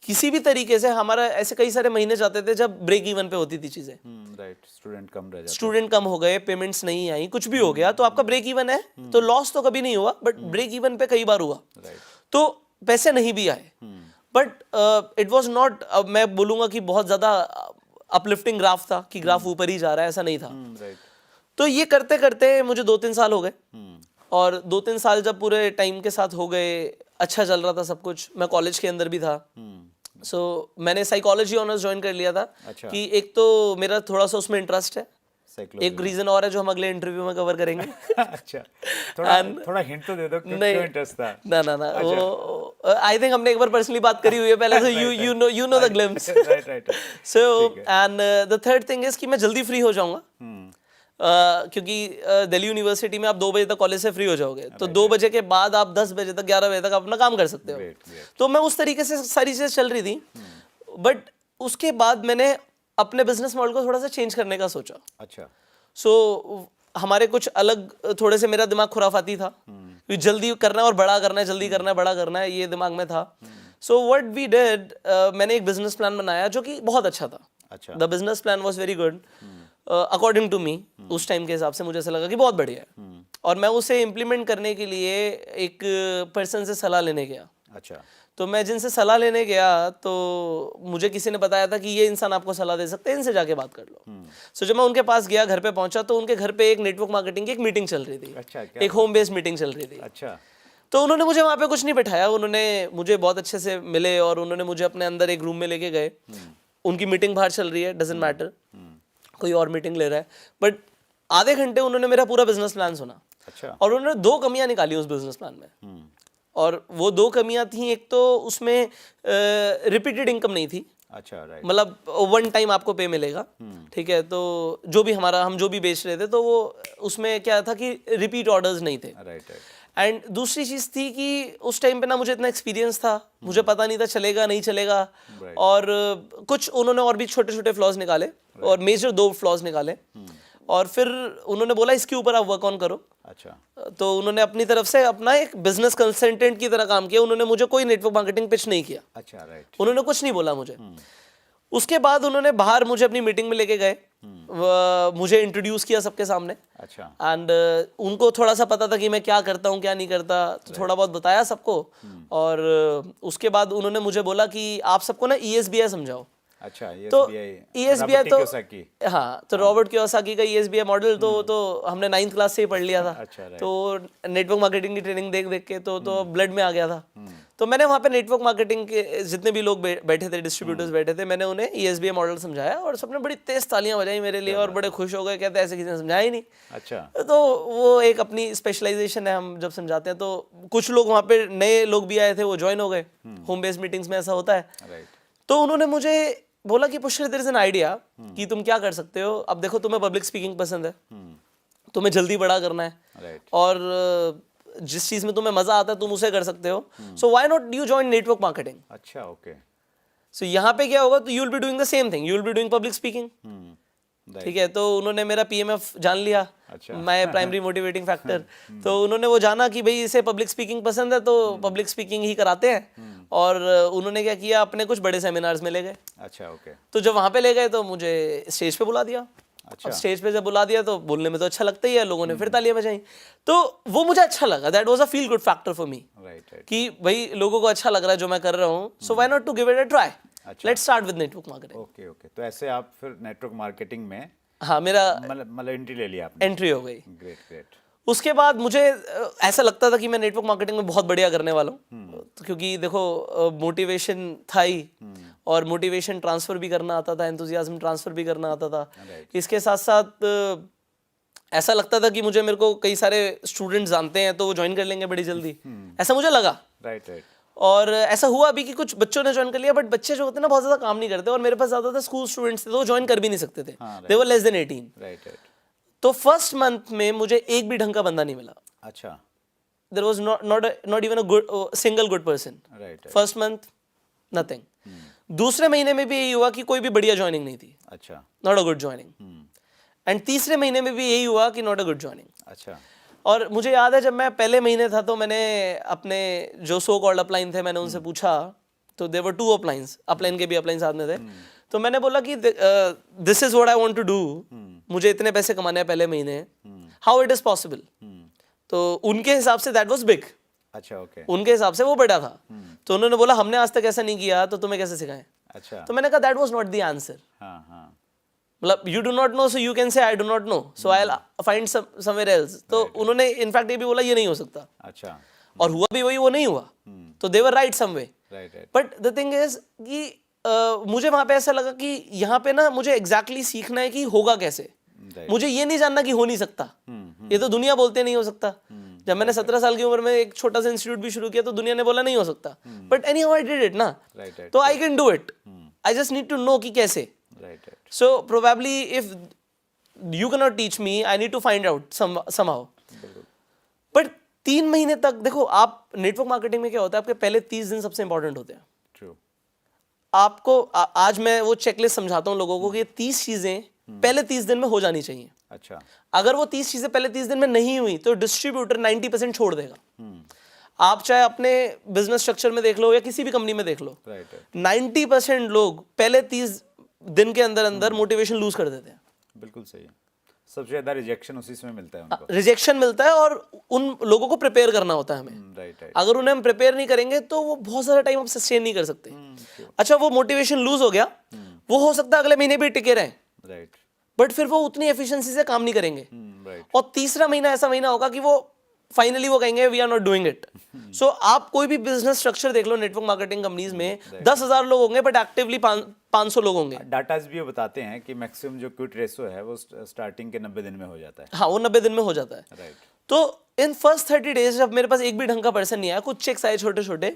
किसी भी तरीके से, हमारा ऐसे कई सारे महीने जाते थे जब ब्रेक इवन पे होती थी चीजें, राइट, स्टूडेंट कम रह जाते। स्टूडेंट कम हो गए, पेमेंट्स नहीं आई, कुछ भी हो गया, तो आपका ब्रेक इवन है, तो लॉस तो कभी नहीं हुआ, बट ब्रेक इवन पे कई बार हुआ, राइट। तो पैसे नहीं भी आए। बट इट वॉज नॉट, मैं बोलूंगा कि बहुत ज्यादा अपलिफ्टिंग ग्राफ था कि ग्राफ ऊपर ही जा रहा है, ऐसा नहीं था। राइट। तो ये करते करते मुझे 2-3 साल हो गए, और 2-3 साल जब पूरे टाइम के साथ हो गए, अच्छा चल रहा था सब कुछ, मैं कॉलेज के अंदर भी था। सो मैंने साइकोलॉजी ऑनर्स ज्वाइन कर लिया था। अच्छा। कि एक तो मेरा थोड़ा सा उसमें इंटरेस्ट है, साइकोलॉजी। एक रीजन और है जो हम अगले इंटरव्यू में कवर करेंगे। अच्छा, थोड़ा हिंट तो दे दो, क्यों इंटरेस्ट था? ना वो आई थिंक हमने एक बार पर्सनली बात करी हुई है पहले, so you know the glimpse. Right, right. So and the third thing is कि मैं जल्दी फ्री हो जाऊंगा, क्योंकि दिल्ली यूनिवर्सिटी में आप 2 बजे तक कॉलेज से फ्री हो जाओगे, तो 2 बजे के बाद आप 10 बजे तक, 11 बजे तक अपना काम कर सकते हो। तो मैं उस तरीके से सारी चीज़ें चल रही थी, बट उसके बाद मैंने अपने बिजनेस मॉडल को थोड़ा सा चेंज करने का सोचा। अच्छा। सो हमारे कुछ अलग, थोड़े से मेरा दिमाग खुराफाती था, कि जल्दी करना है और बड़ा करना है, जल्दी करना है, बड़ा करना है, ये दिमाग में था। सो व्हाट वी डिड, मैंने एक बिजनेस प्लान बनाया जो कि बहुत अच्छा था। अच्छा। The business plan was very good according to me. उस टाइम के हिसाब से मुझे ऐसा लगा कि बहुत बढ़िया है, और मैं उसे इम्प्लीमेंट करने के लिए एक पर्सन से सलाह लेने गया। अच्छा। तो मैं जिनसे सलाह लेने गया तो मुझे किसी ने बताया था कि ये इंसान आपको सलाह दे सकते हैं, इनसे जाके बात कर लो। सो जब मैं उनके पास गया, घर पे पहुंचा, तो उनके घर पे एक नेटवर्क मार्केटिंग की एक मीटिंग चल रही थी। अच्छा, क्या एक होम बेस्ड मीटिंग चल रही थी। अच्छा। तो उन्होंने मुझे वहाँ पे कुछ नहीं बिठाया, उन्होंने मुझे बहुत अच्छे से मिले और उन्होंने मुझे अपने अंदर एक रूम में लेके गए। उनकी मीटिंग बाहर चल रही है, डजेंट मैटर, कोई और मीटिंग ले रहा है, बट आधे घंटे उन्होंने मेरा पूरा बिजनेस प्लान सुना। अच्छा। और उन्होंने 2 कमियां निकाली उस बिजनेस प्लान में, और वो 2 कमियां थी, एक तो उसमें रिपीटेड इनकम नहीं थी। अच्छा, राइट। मतलब 1 टाइम आपको पे मिलेगा, ठीक है, तो जो भी हम जो भी बेच रहे थे, तो वो उसमें क्या था कि रिपीट ऑर्डर्स नहीं थे। Right, right. एंड दूसरी चीज़ थी कि उस टाइम पे ना मुझे इतना एक्सपीरियंस था, मुझे पता नहीं था चलेगा नहीं चलेगा, और कुछ उन्होंने और भी छोटे छोटे फ्लॉज निकाले, और मेजर 2 फ्लॉज निकाले, और फिर उन्होंने बोला इसके ऊपर आप वर्क ऑन करो। अच्छा। तो उन्होंने अपनी तरफ से अपना एक बिजनेस कंसल्टेंट की तरह काम किया, उन्होंने मुझे कोई नेटवर्क मार्केटिंग पिच नहीं किया। अच्छा, राइट। उन्होंने कुछ नहीं बोला मुझे, उसके बाद उन्होंने बाहर मुझे अपनी मीटिंग में लेके गए, मुझे इंट्रोड्यूस किया सबके सामने। अच्छा। एंड उनको थोड़ा सा पता था कि मैं क्या करता हूँ क्या नहीं करता, तो थोड़ा बहुत बताया सबको। और उसके बाद उन्होंने मुझे बोला कि आप सबको ना ESBI समझाओ। अच्छा, तो ESBI ESBI तो कियोसाकी। हाँ, तो रॉबर्ट कियोसाकी का ESBI मॉडल तो हमने 9th क्लास से ही पढ़ लिया था। अच्छा, right। तो नेटवर्क मार्केटिंग की ट्रेनिंग देख देख के तो ब्लड में आ गया था। तो मैंने वहाँ पे नेटवर्क मार्केटिंग के जितने भी लोग बैठे थे, डिस्ट्रीब्यूटर्स बैठे थे, मैंने उन्हें ESBI मॉडल समझाया और सबने बड़ी तेज तालियां बजाई मेरे लिए और बड़े खुश हो गए, कहते ऐसे किसी ने समझाया ही नहीं। अच्छा। तो वो एक अपनी स्पेशलाइजेशन है, हम जब समझाते हैं तो कुछ लोग वहाँ पे नए लोग भी आए थे, वो ज्वाइन हो गए। होम बेस्ड मीटिंग्स में ऐसा होता है। राइट। तो उन्होंने मुझे बोला कि Pushkar there is an idea कि तुम क्या कर सकते हो। अब देखो, तुम्हें पब्लिक स्पीकिंग पसंद है, तुम्हें जल्दी बड़ा करना है, राइट। और जिस चीज में तुम्हें मजा आता है तुम उसे कर सकते हो। सो why not you join network marketing. अच्छा, ओके। सो यहाँ पे क्या होगा, तो you will be doing the same thing, you will be doing public speaking. ठीक है, तो उन्होंने मेरा PMF जान लिया, अच्छा। My primary motivating factor. तो उन्होंने वो जाना कि भाई इसे पब्लिक स्पीकिंग पसंद है, तो पब्लिक स्पीकिंग ही कराते हैं। और उन्होंने क्या किया, अपने कुछ बड़े सेमिनार्स में ले गए। अच्छा, ओके। तो जब वहाँ पे ले गए तो मुझे स्टेज पे बुला दिया। अच्छा। अब स्टेज पे जब बुला दिया तो बोलने में तो अच्छा लगता ही है, लोगों ने फिर तालियां बजाई। तो वो मुझे अच्छा लगा, that was a feel good factor for me, right, right. कि भाई लोगों को अच्छा लग रहा है जो मैं कर रहा हूँ, so why not to give it a try, let's start with network marketing. Okay, okay. तो ऐसे आप फिर नेटवर्क मार्केटिंग में हाँ, मेरा मतलब एंट्री ले लिया आपने। एंट्री हो गई। Great, great. उसके बाद मुझे ऐसा लगता था कि मैं नेटवर्क मार्केटिंग में बहुत बढ़िया करने वाला हूँ, क्योंकि देखो मोटिवेशन था ही, और मोटिवेशन ट्रांसफर भी करना आता था, एंथुसियाज्म ट्रांसफर भी करना आता था। इसके साथ साथ ऐसा लगता था कि मेरे को कई सारे स्टूडेंट्स जानते हैं तो वो ज्वाइन कर लेंगे बड़ी जल्दी, ऐसा मुझे लगा। Right, right. और ऐसा हुआ भी कि कुछ बच्चों ने ज्वाइन कर लिया, बट बच्चे जो होते हैं ना बहुत ज्यादा काम नहीं करते, और मेरे पास ज्यादातर स्कूल स्टूडेंट्स थे तो वो ज्वाइन कर भी नहीं सकते थे, they were less than 18। Right, right. तो फर्स्ट मंथ में मुझे एक भी ढंग का बंदा नहीं मिला। अच्छा। There was not even a good single good person. Right. First month nothing. दूसरे महीने में भी यही हुआ कि कोई भी बढ़िया ज्वाइनिंग नहीं थी, अच्छा। Not a good joining. And तीसरे महीने में भी यही हुआ कि नॉट अ गुड ज्वाइनिंग। अच्छा। और मुझे याद है जब मैं पहले महीने था तो मैंने अपने जो सो कॉल्ड अपलाइन थे, मैंने उनसे पूछा, तो देयर वर 2 अपलाइंस, अपलाइन के भी अपलाइन साथ में थे। तो मैंने बोला कि this is what I want to do, मुझे इतने पैसे कमाने हैं पहले महीने, हाउ इट इज पॉसिबल। तो उनके हिसाब से दैट वाज बिग। अच्छा, ओके। उनके हिसाब से वो बड़ा था। तो उन्होंने बोला हमने आज तक ऐसा नहीं किया, तो तुम्हें कैसे सिखाएं। अच्छा। तो मैंने कहा that was not the answer. हाँ, हाँ। मतलब you do not no so you can say I do not no, so I will find somewhere else. तो उन्होंने इनफैक्ट ये भी बोला ये नहीं हो सकता, अच्छा। और हुआ भी वही, वो नहीं हुआ। तो they were right some way. Right, right. But the thing is कि मुझे वहां पे ऐसा लगा कि यहाँ पे ना मुझे एग्जैक्टली सीखना है कि होगा कैसे। मुझे ये नहीं जानना कि हो नहीं सकता, ये तो दुनिया बोलते नहीं हो सकता। जब मैंने 17 साल की उम्र में एक छोटा सा इंस्टीट्यूट भी शुरू किया तो दुनिया ने बोला नहीं हो सकता, but anyhow I did it ना, तो I can do it, I just need to know कि कैसे। Right, right. So probably if you cannot teach me, I need to find out somehow. But 3 महीने तक देखो, आप नेटवर्क मार्केटिंग में क्या होता है, आपके पहले 30 दिन सबसे इंपॉर्टेंट होते हैं। ट्रू। आपको आज मैं वो चेकलिस्ट समझाता हूँ लोगों को कि ये 30 चीजें पहले 30 दिन में हो जानी चाहिए। अच्छा। अगर वो 30 चीजें पहले 30 दिन में नहीं हुई तो डिस्ट्रीब्यूटर 90% छोड़ देगा। आप चाहे अपने बिजनेस स्ट्रक्चर में देख लो या किसी भी कंपनी में देख लो, राइट, राइट। 90% लोग पहले 30 दिन के अंदर अंदर मोटिवेशन लूज कर देते हैं। बिल्कुल सही है। सबसे ज्यादा रिजेक्शन उसी समय मिलता है उनको। रिजेक्शन मिलता है, और उन लोगों को प्रिपेयर करना होता है हमें। Right, right. अगर उन्हें हम प्रिपेयर नहीं करेंगे तो वो बहुत सारा टाइम आप सस्टेन नहीं कर सकते। अच्छा, वो मोटिवेशन लूज हो गया, वो हो सकता है अगले महीने भी टिके रहे, राइट, बट फिर वो उतनी एफिशिएंसी से काम नहीं करेंगे। राइट। और तीसरा महीना ऐसा महीना होगा कि वो फाइनली वो कहेंगे we are not doing it. So आप कोई भी बिजनेस स्ट्रक्चर देख लो नेटवर्क मार्केटिंग कंपनीज में, 10,000 लोग होंगे बट एक्टिवली 500 लोग होंगे। डाटाज भी ये बताते हैं कि मैक्सिमम जो क्विट रेशो है वो स्टार्टिंग के 90 दिन में हो जाता है। हाँ, वो 90 दिन में हो जाता है। राइट। तो इन फर्स्ट 30 डेज जब मेरे पास एक भी ढंग का पर्सन नहीं आया, कुछ चेक्स आए छोटे छोटे,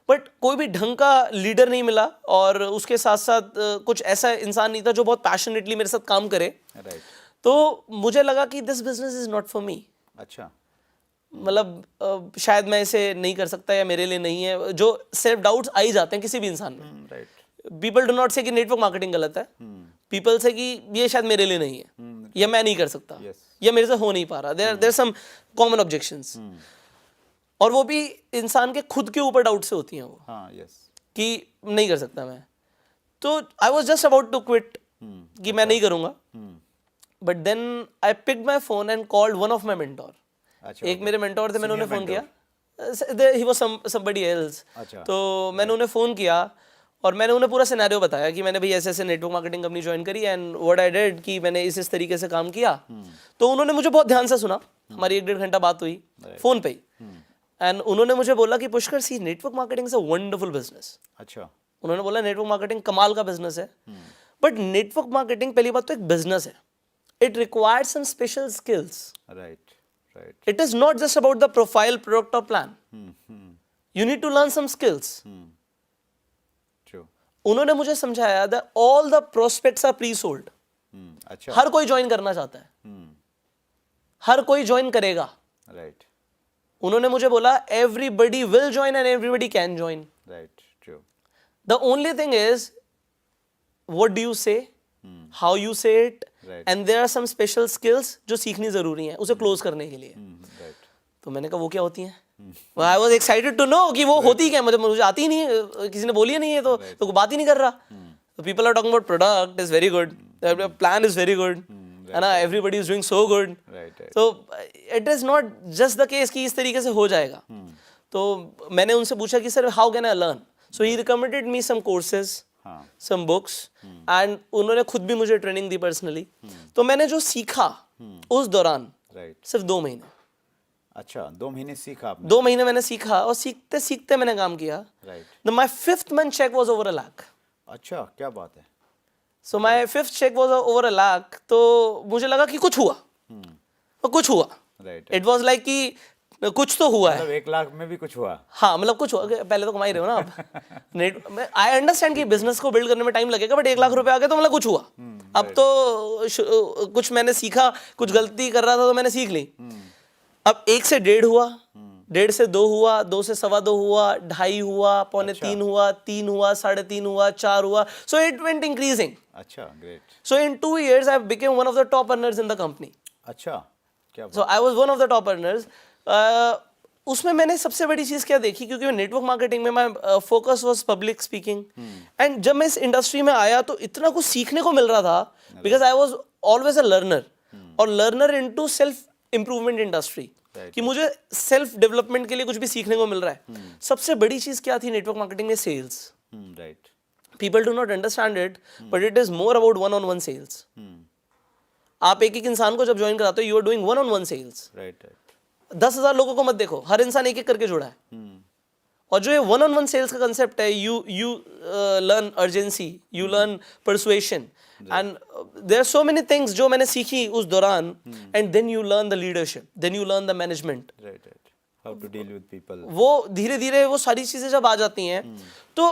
बट कोई भी ढंग का लीडर नहीं मिला, और उसके साथ साथ कुछ ऐसा इंसान नहीं था जो बहुत पैशनेटली मेरे साथ काम करे। राइट। तो मुझे लगा कि this business is not for me. अच्छा। मतलब शायद मैं इसे नहीं कर सकता या मेरे लिए नहीं है। जो सेल्फ डाउट्स आ ही जाते हैं किसी भी इंसान में। राइट। पीपल डू नॉट से कि नेटवर्क मार्केटिंग गलत है, पीपल से कि ये शायद मेरे लिए नहीं है, या मैं नहीं कर सकता, या मेरे से हो नहीं पा रहा। देयर सम कॉमन ऑब्जेक्शंस, और वो भी इंसान के खुद के ऊपर डाउट से होती हैं वो। हाँ, यस। कि नहीं कर सकता मैं। तो I was just about to quit कि मैं नहीं करूंगा. But then I picked my phone and called one of my mentor. अच्छा, एक मेरे मेंटोर थे, मैंने उन्हें फोन किया. He was somebody else. अच्छा. तो मैंने उन्हें फोन किया और मैंने उन्हें पूरा सिनेरियो बताया कि मैंने भाई ऐसे ऐसे नेटवर्क मार्केटिंग कंपनी ज्वाइन करी एंड व्हाट आई डिड कि मैंने इस तरीके से काम किया. तो उन्होंने मुझे बहुत ध्यान से सुना. हमारी 1-1.5 घंटा बात हुई फोन पे ही. एंड उन्होंने मुझे बोला कि Pushkar, see network marketing is a wonderful business. अच्छा. उन्होंने बोला नेटवर्क मार्केटिंग कमाल का बिजनेस है. बट नेटवर्क मार्केटिंग पहली बात तो एक बिजनेस है. It requires some special skills. Right. Right. It is not just about the profile, product or plan. You need to learn some skills. True. उन्होंने मुझे समझाया that all the prospects are pre-sold. अच्छा. हर कोई ज्वाइन करना चाहता है. हर कोई ज्वाइन करेगा. राइट. उन्होंने मुझे बोला everybody will join and everybody can join. Right. True. The only thing is what do you say, how you say it, Right. and there are some special skills जो सीखनी जरूरी है उसे क्लोज करने के लिए. राइट. तो मैंने कहा वो क्या होती हैं? I was excited to know कि वो होती क्या, मुझे आती ही नहीं है, किसी ने बोली ही नहीं है, तो बात ही नहीं कर रहा. तो people are talking about product is very good, plan is very good, है ना, everybody is doing so good. तो it is not just the case कि इस तरीके से हो जाएगा. तो मैंने उनसे पूछा कि sir how can I learn. So he recommended me some courses, some books, and उन्होंने खुद भी मुझे ट्रेनिंग दी पर्सनली. तो मैंने जो सीखा उस दौरान सिर्फ 2 महीने. अच्छा, 2 महीने सीखा आपने? 2 महीने मैंने सीखा और सीखते सीखते मैंने काम किया. Right. My 5th month check was over 1 lakh. अच्छा, क्या बात है. So my 5th check was over 1 lakh. तो मुझे लगा कि कुछ हुआ. और कुछ हुआ. राइट. इट वॉज लाइक कि कुछ तो हुआ है. मतलब 1 लाख में भी कुछ हुआ. हाँ, मतलब कुछ हुआ. पहले तो कमा ही रहे हो ना आप. नेट आई अंडरस्टैंड कि बिजनेस को बिल्ड करने में टाइम लगेगा, बट 1 लाख रुपए आ गए तो मतलब कुछ हुआ. अब तो कुछ मैंने सीखा, कुछ गलती कर रहा था तो मैंने सीख ली. अब 1 से 1.5 हुआ, 1.5 से 2 हुआ, 2 से 2.25 हुआ, 2.5 हुआ, 2.25 हुआ, 3 हुआ, 3.5 हुआ, 4 हुआ. So it went increasing. अच्छा, great. So in 2 years I became one of the top earners in the company. अच्छा, क्या so I was one of the top earners. उसमें मैंने सबसे बड़ी चीज़ क्या देखी, क्योंकि नेटवर्क मार्केटिंग में my focus was public speaking. And जब मैं इस इंडस्ट्री में आया तो इतना कुछ सीखने को मिल रहा था, because I was always a learner, और learner into self improvement industry, कि मुझे सेल्फ डेवलपमेंट के लिए कुछ भी सीखने को मिल रहा है. सबसे बड़ी चीज़ क्या थी नेटवर्क मार्केटिंग में? Sales. Right. People do not understand it, but it is more about one on one sales. आप एक एक इंसान को जब ज्वाइन कराते हो, you are doing one on one sales. Right. 10,000 लोगों को मत देखो, हर इंसान एक एक करके जुड़ा है. और जो ये वन-on-one सेल्स का कंसेप्ट है, you learn urgency, you learn persuasion, and there are so many things जो मैंने सीखी उस दौरान. And then you learn the leadership, then you learn the management. Right. How to deal with people. वो धीरे धीरे वो सारी चीजें जब आ जाती हैं, तो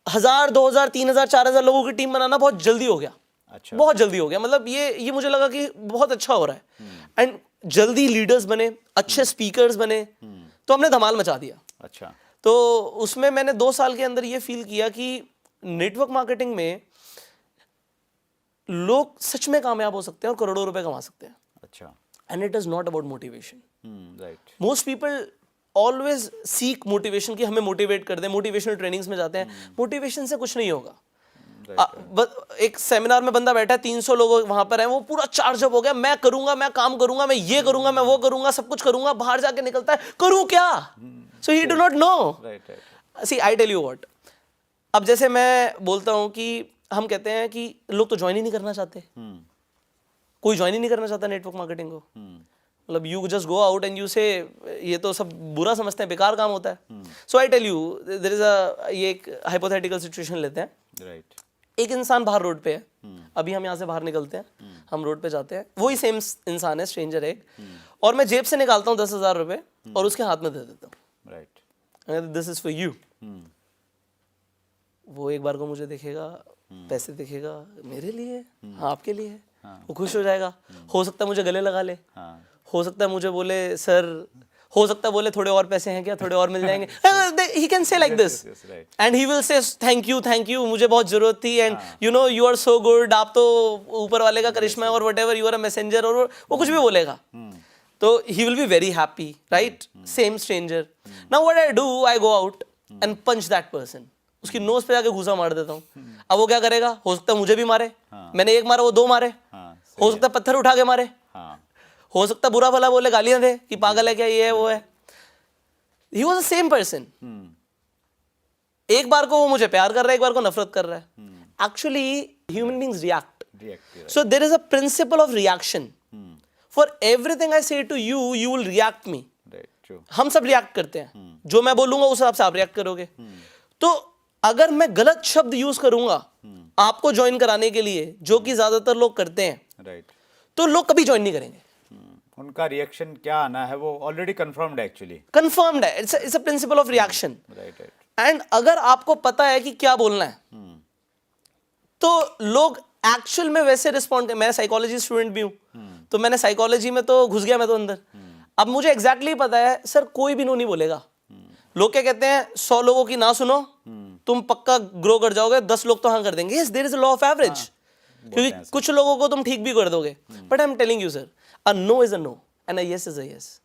1,000, 2,000, 3,000, 4,000 लोगों की टीम बनाना बहुत जल्दी हो गया. अच्छा. बहुत जल्दी हो गया. मतलब ये मुझे लगा कि बहुत अच्छा हो रहा है. एंड जल्दी लीडर्स बने, अच्छे स्पीकर्स बने, तो हमने धमाल मचा दिया. अच्छा. तो उसमें मैंने 2 साल के अंदर ये फील किया कि नेटवर्क मार्केटिंग में लोग सच में कामयाब हो सकते हैं और करोड़ों रुपए कमा सकते हैं. अच्छा. And it is not about motivation. Right. Most people always seek motivation, कि हमें मोटिवेट कर दें. मोटिवेशनल ट्रेनिंग्स में जाते हैं, मोटिवेशन से कुछ नहीं होगा. एक सेमिनार में बंदा बैठा है, 300 लोग वहां पर हैं, वो पूरा चार्ज अप हो गया, मैं करूंगा, मैं काम करूंगा, मैं ये करूंगा, मैं वो करूंगा, सब कुछ करूंगा. बाहर जाके निकलता है, करूं क्या? So he do not know. See I tell you what, अब जैसे मैं बोलता हूं कि हम कहते हैं कि लोग तो ज्वाइन ही नहीं करना चाहते. कोई ज्वाइन ही नहीं करना चाहता नेटवर्क मार्केटिंग को. मतलब you just go out and you से, ये तो सब बुरा समझते हैं, बेकार काम होता है. So I tell you, there is a, ये एक हाइपोथेटिकल सिचुएशन लेते हैं. राइट. एक इंसान बाहर रोड पे है. अभी हम यहाँ से बाहर निकलते हैं, हम रोड पे जाते हैं, वही सेम इंसान है, स्ट्रेंजर है, और मैं जेब से निकालता हूँ 10,000 रुपए और उसके हाथ में दे देता हूँ. Right. This is for you. वो एक बार को मुझे देखेगा, पैसे देखेगा, मेरे लिए, हाँ आपके लिए है. वो खुश हो जाएगा. हो सकता है मुझे गले लगा ले, हो सकता है मुझे बोले सर, हो सकता है बोले थोड़े और पैसे हैं क्या, थोड़े और मिल जाएंगे. He can say like this, and he will say thank you, मुझे बहुत जरूरत थी, and you know you are so good, आप तो ऊपर वाले का करिश्मा है, और whatever, you are a messenger, और वो कुछ भी बोलेगा. तो he will be very happy, right? Same stranger. Now what I do, I go out and punch that person. उसकी नोज पे जाके घूसा मार देता हूँ। अब वो क्या करेगा, हो सकता है मुझे भी मारे, मैंने एक मारा वो दो मारे, हो सकता है पत्थर उठा के मारे, हो सकता है बुरा भला बोले, गालियां दे कि पागल है क्या, ये है वो है। He was the same person. एक बार को वो मुझे प्यार कर रहा है, एक बार को नफरत कर रहा है। Actually human beings react, so there is a principle of reaction. For everything I say to you, you will react me. हम सब रिएक्ट करते हैं, जो मैं बोलूंगा उस हिसाब से आप रिएक्ट करोगे। तो अगर मैं गलत शब्द यूज करूंगा आपको ज्वाइन कराने के लिए, जो कि ज्यादातर लोग करते हैं, तो लोग कभी ज्वाइन नहीं करेंगे। उनका रिएक्शन क्या आना है वो ऑलरेडी कंफर्म्ड है, एक्चुअली कंफर्म्ड है। It's a principle of reaction. Right. And अगर आपको पता है कि क्या बोलना है, तो लोग एक्चुअल में वैसे रिस्पॉन्ड। मैं साइकोलॉजी स्टूडेंट भी हूं, तो मैंने साइकोलॉजी में तो घुस गया मैं तो अंदर। अब मुझे एग्जैक्टली पता है सर कोई भी नो नहीं बोलेगा। लोग क्या कहते हैं, 100 लोगों की ना सुनो, तुम पक्का ग्रो कर जाओगे, 10 लोग तो हाँ कर देंगे। Yes, there is a law of average, क्योंकि कुछ लोगों को तुम ठीक भी कर दोगे। But I am telling you sir, a no is a no and a yes is a yes.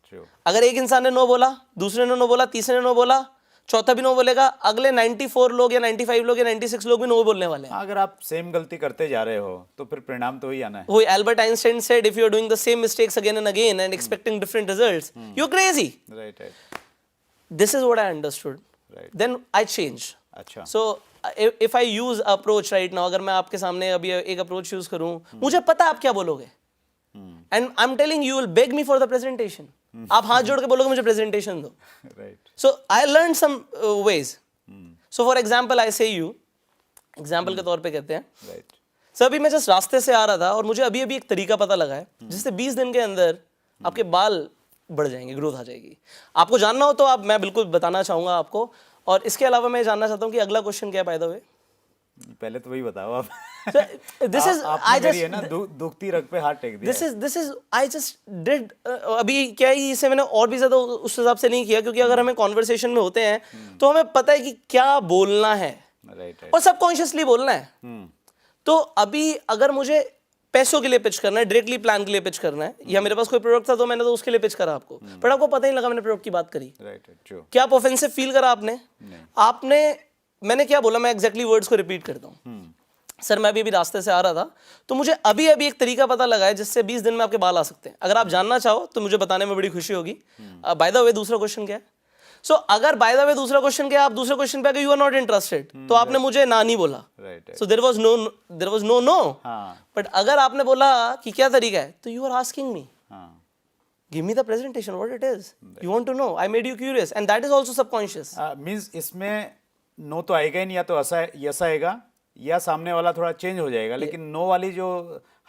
अगर एक इंसान ने नो बोला, दूसरे ने नो बोला, तीसरे ने नो बोला, चौथा भी नो बोलेगा, अगले 94 लोग या 95 लोग या 96 लोग भी नो बोलने वाले हैं। अगर आप सेम गलती करते जा रहे हो तो फिर परिणाम तो वही आना है। वही Albert Einstein said, if you are doing the same mistakes again and again and expecting different results, you are crazy. Right. This is what I understood, then I change. अच्छा। So if I use approach right now, अगर मैं आपके सामने अभी एक अप्रोच यूज करूं, मुझे पता आप क्या बोलोगे, and I am telling you will beg me for the presentation. आप हाथ जोड़ के बोलोगे मुझे प्रेजेंटेशन दो। Right. So I learn some ways. So for example I say you, example के तौर पे कहते हैं, राइट। सर अभी मैं जस्ट रास्ते से आ रहा था और मुझे अभी अभी एक तरीका पता लगा है जिससे 20 दिन के अंदर आपके बाल बढ़ जाएंगे, ग्रोथ आ जाएगी। आपको जानना हो तो आप, मैं बिल्कुल बताना चाहूंगा आपको। और इसके अलावा मैं जानना चाहता हूँ कि अगला क्वेश्चन क्या है बाय द वे। पहले तो वही बताओ आप। दिस इज आई मेरी है ना दुखती रग पे हाथ टेक दिया। This is I just did. अभी क्या है, इसे मैंने और भी ज्यादा उस हिसाब से नहीं किया, क्योंकि अगर हमें कॉन्वर्सेशन में होते हैं तो हमें पता है कि क्या बोलना है, राइट। और सबकॉन्शियसली बोलना है। तो अभी अगर मुझे पैसों के लिए पिच करना है, डायरेक्टली प्लान के लिए पिच करना है, या मेरे पास कोई प्रोडक्ट था तो मैंने तो उसके लिए पिच करा आपको, बट आपको पता ही लगा मैंने प्रोडक्ट की बात करी। राइट। क्या आप ऑफेंसिव फील करा आपने? मैंने क्या बोला, मैं एग्जैक्टली वर्ड्स को रिपीट करता हूँ। सर मैं अभी रास्ते से आ रहा था तो मुझे अभी अभी एक तरीका पता लगा है जिससे 20 दिन में आपके बाल आ सकते हैं। अगर आप जानना चाहो तो मुझे बताने में बड़ी खुशी होगी। बाय द वे दूसरा क्वेश्चन क्या है? सो अगर बाय द वे दूसरा क्वेश्चन क्या है, आप दूसरे क्वेश्चन पे अगर यू आर नॉट इंटरेस्टेड तो आपने मुझे ना नहीं बोला। So there was no. But अगर आपने बोला कि क्या तरीका है, तो you are asking me, give me the presentation what it is, you want to know, I made you curious, and that is also subconscious. Means इसमें नो तो आएगा ही नहीं, या तो ऐसा यस आएगा या सामने वाला थोड़ा चेंज हो जाएगा, लेकिन नो वाली जो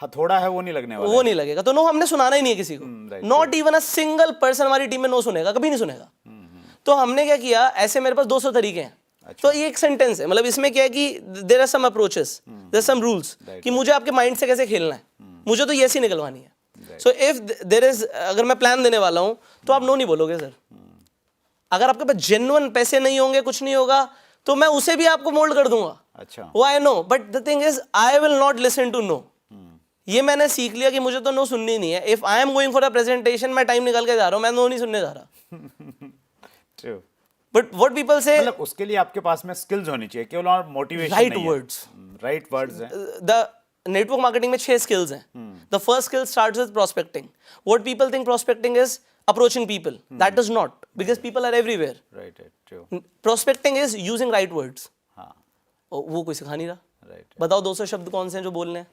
हथौड़ा है वो नहीं लगने वाला, वो नहीं लगेगा। तो नो हमने सुनाना ही नहीं है किसी को। Not even a single person हमारी टीम में नो सुनेगा, कभी नहीं सुनेगा। तो हमने क्या किया, ऐसे मेरे पास 200 तरीके हैं। तो ये एक सेंटेंस है, मतलब इसमें क्या है कि there are some approaches, there are some rules कि मुझे आपके माइंड से कैसे खेलना है, मुझे तो ये ऐसी निकलवानी है। सो इफ देयर इज, अगर मैं प्लान देने वाला हूं तो आप नो नहीं बोलोगे सर। अगर आपके पास जेन्युइन पैसे नहीं होंगे, कुछ नहीं होगा, तो मैं उसे भी आपको मोल्ड कर दूंगा। अच्छा। Why no, but the thing is I will not listen to no. ये मैंने सीख लिया कि मुझे तो नो सुननी नहीं है। If I am going for a presentation, मैं टाइम निकाल के जा रहा हूं, मैं नो नहीं सुनने जा रहा। ट्रू। बट व्हाट पीपल से, मतलब उसके लिए आपके पास में स्किल्स होनी चाहिए, केवल और मोटिवेशन राइट नहीं वर्ड्स। राइट वर्ड्स हैं। द नेटवर्क मार्केटिंग में 6 स्किल्स हैं। The first skill starts with prospecting. What people think prospecting is approaching people, that is not, because people are everywhere. Right, true. Prospecting is using right words. हाँ, वो कोई सिखा नहीं रहा। right. बताओ 200 शब्द कौन से हैं जो बोलने हैं?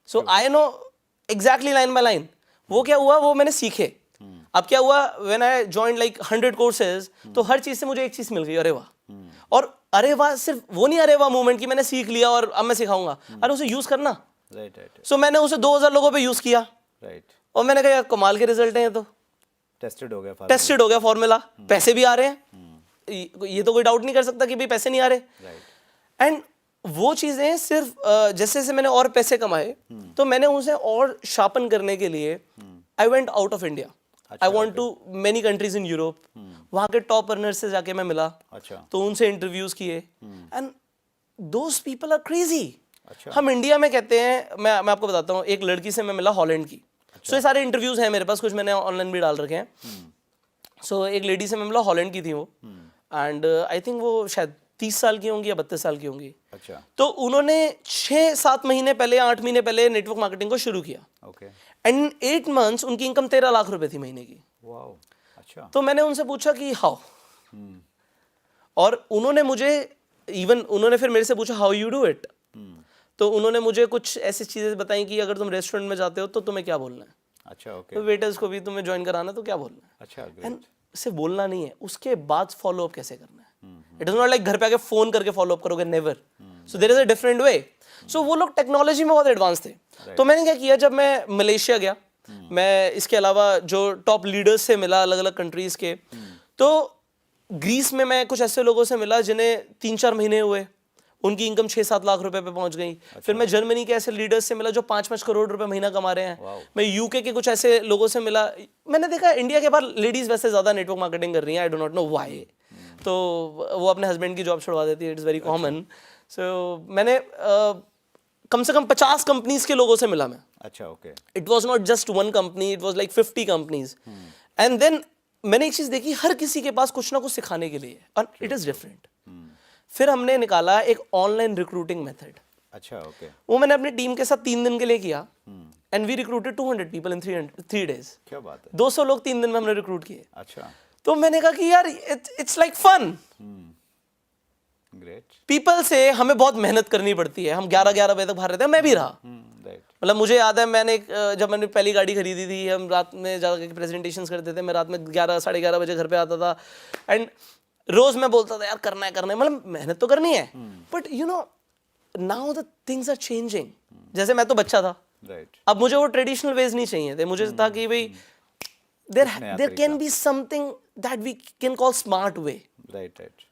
So I know exactly line by line. वो क्या हुआ, वो मैंने सीखे। अब क्या हुआ, when I joined like 100 courses, तो हर चीज से मुझे एक चीज मिल गई, अरे वाह। और अरे वाह सिर्फ वो नहीं, अरे वाह मूवमेंट की मैंने सीख लिया और अब मैं सिखाऊंगा, अरे उसे यूज करना। Right. So मैंने उसे 2000 लोगों पे यूज किया, Right. और मैंने कहा कमाल के रिजल्ट हैं ये तो। टेस्टेड हो गया, टेस्टेड हो गया फॉर्मूला, पैसे भी आ रहे हैं, ये तो कोई डाउट नहीं कर सकता कि भाई पैसे नहीं आ रहे। एंड वो चीजें सिर्फ जैसे से मैंने और पैसे कमाए, तो मैंने उसे और शार्पन करने के लिए I went out of India. I want to many countries in Europe. वहाँ के टॉप अर्नर्स से जाके मैं मिला। अच्छा। तो उनसे इंटरव्यूज किए, and those people are crazy. अच्छा। हम इंडिया में कहते हैं, मैं आपको बताता हूँ, एक लड़की से मैं मिला हॉलैंड की। सो ये सारे इंटरव्यूज हैं मेरे पास, कुछ मैंने ऑनलाइन भी डाल रखे हैं। सो एक लेडी से मैं मिला, हॉलैंड की थी वो, एंड आई थिंक वो शायद 30 साल की होंगी या 32 साल की होंगी। अच्छा, तो उन्होंने 6-7 महीने पहले या 8 महीने पहले नेटवर्क मार्केटिंग को शुरू किया ओके, एंड 8 मंथ्स उनकी इनकम 13 लाख रुपए थी महीने की। वाओ, अच्छा, तो मैंने उनसे पूछा कि हाउ, और उन्होंने मुझे उन्होंने फिर मेरे से पूछा हाउ यू डू इट। तो उन्होंने मुझे कुछ ऐसी चीजें बताई कि अगर तुम रेस्टोरेंट में जाते हो तो तुम्हें क्या बोलना है, अच्छा, ओके, तो वेटर्स को भी तुम्हें ज्वाइन कराना है तो क्या बोलना है, अच्छा, एंड ग्रेट, सिर्फ बोलना नहीं है, उसके बाद फॉलो अप कैसे करना है। इट इज नॉट लाइक घर पे आके फोन करके फॉलो अप करोगे, never. So there is a different way. So वो लोग टेक्नोलॉजी में बहुत एडवांस थे। तो मैंने क्या किया, जब मैं मलेशिया गया, मैं इसके अलावा जो टॉप लीडर्स से मिला अलग अलग कंट्रीज के, तो ग्रीस में मैं कुछ ऐसे लोगों से मिला जिन्हें 3-4 महीने हुए, उनकी इनकम 6-7 लाख रुपए पे पहुंच गई। फिर मैं जर्मनी के ऐसे लीडर्स से मिला जो 5-5 करोड़ रुपए महीना कमा रहे हैं। मैं यूके के कुछ ऐसे लोगों से मिला। मैंने देखा इंडिया के बाहर लेडीज वैसे ज्यादा नेटवर्क मार्केटिंग कर रही हैं, I do not know why. तो वो अपने हस्बैंड की जॉब छुड़वा देती है, इट्स वेरी कॉमन। सो मैंने कम से कम 50 कंपनीज के लोगों से मिला मैं। अच्छा, okay, it was not just one company, it was like 50 companies. And then मैंने एक चीज देखी, हर किसी के पास कुछ ना कुछ सिखाने के लिए, और इट इज डिफरेंट। फिर हमने निकाला एक ऑनलाइन रिक्रूटिंग मेथड। अच्छा, ओके, वो मैंने अपनी टीम के साथ 3 दिन के लिए किया, and we recruited 200 people in 3 days। क्या बात है, 200 लोग 3 दिन में हमने रिक्रूट किए। अच्छा, तो मैंने कहा कि यार it's like fun. Great, people से हमें बहुत मेहनत करनी पड़ती है, हम 11-11 बजे तक बाहर रहते हैं, मैं भी रहा। राइट, मतलब मुझे याद है, जब मैंने पहली गाड़ी खरीदी थी, हम रात में जाकर प्रेजेंटेशंस करते थे, मैं रात में 11-11:30 बजे घर पे आता था, एंड रोज मैं बोलता था यार करना है, मतलब मेहनत तो करनी है। But you know now the things are changing. जैसे मैं तो बच्चा था, राइट, अब मुझे वो ट्रेडिशनल वेज नहीं चाहिए थे, मुझे था कि भाई there can be something that we can call smart way. Right, right,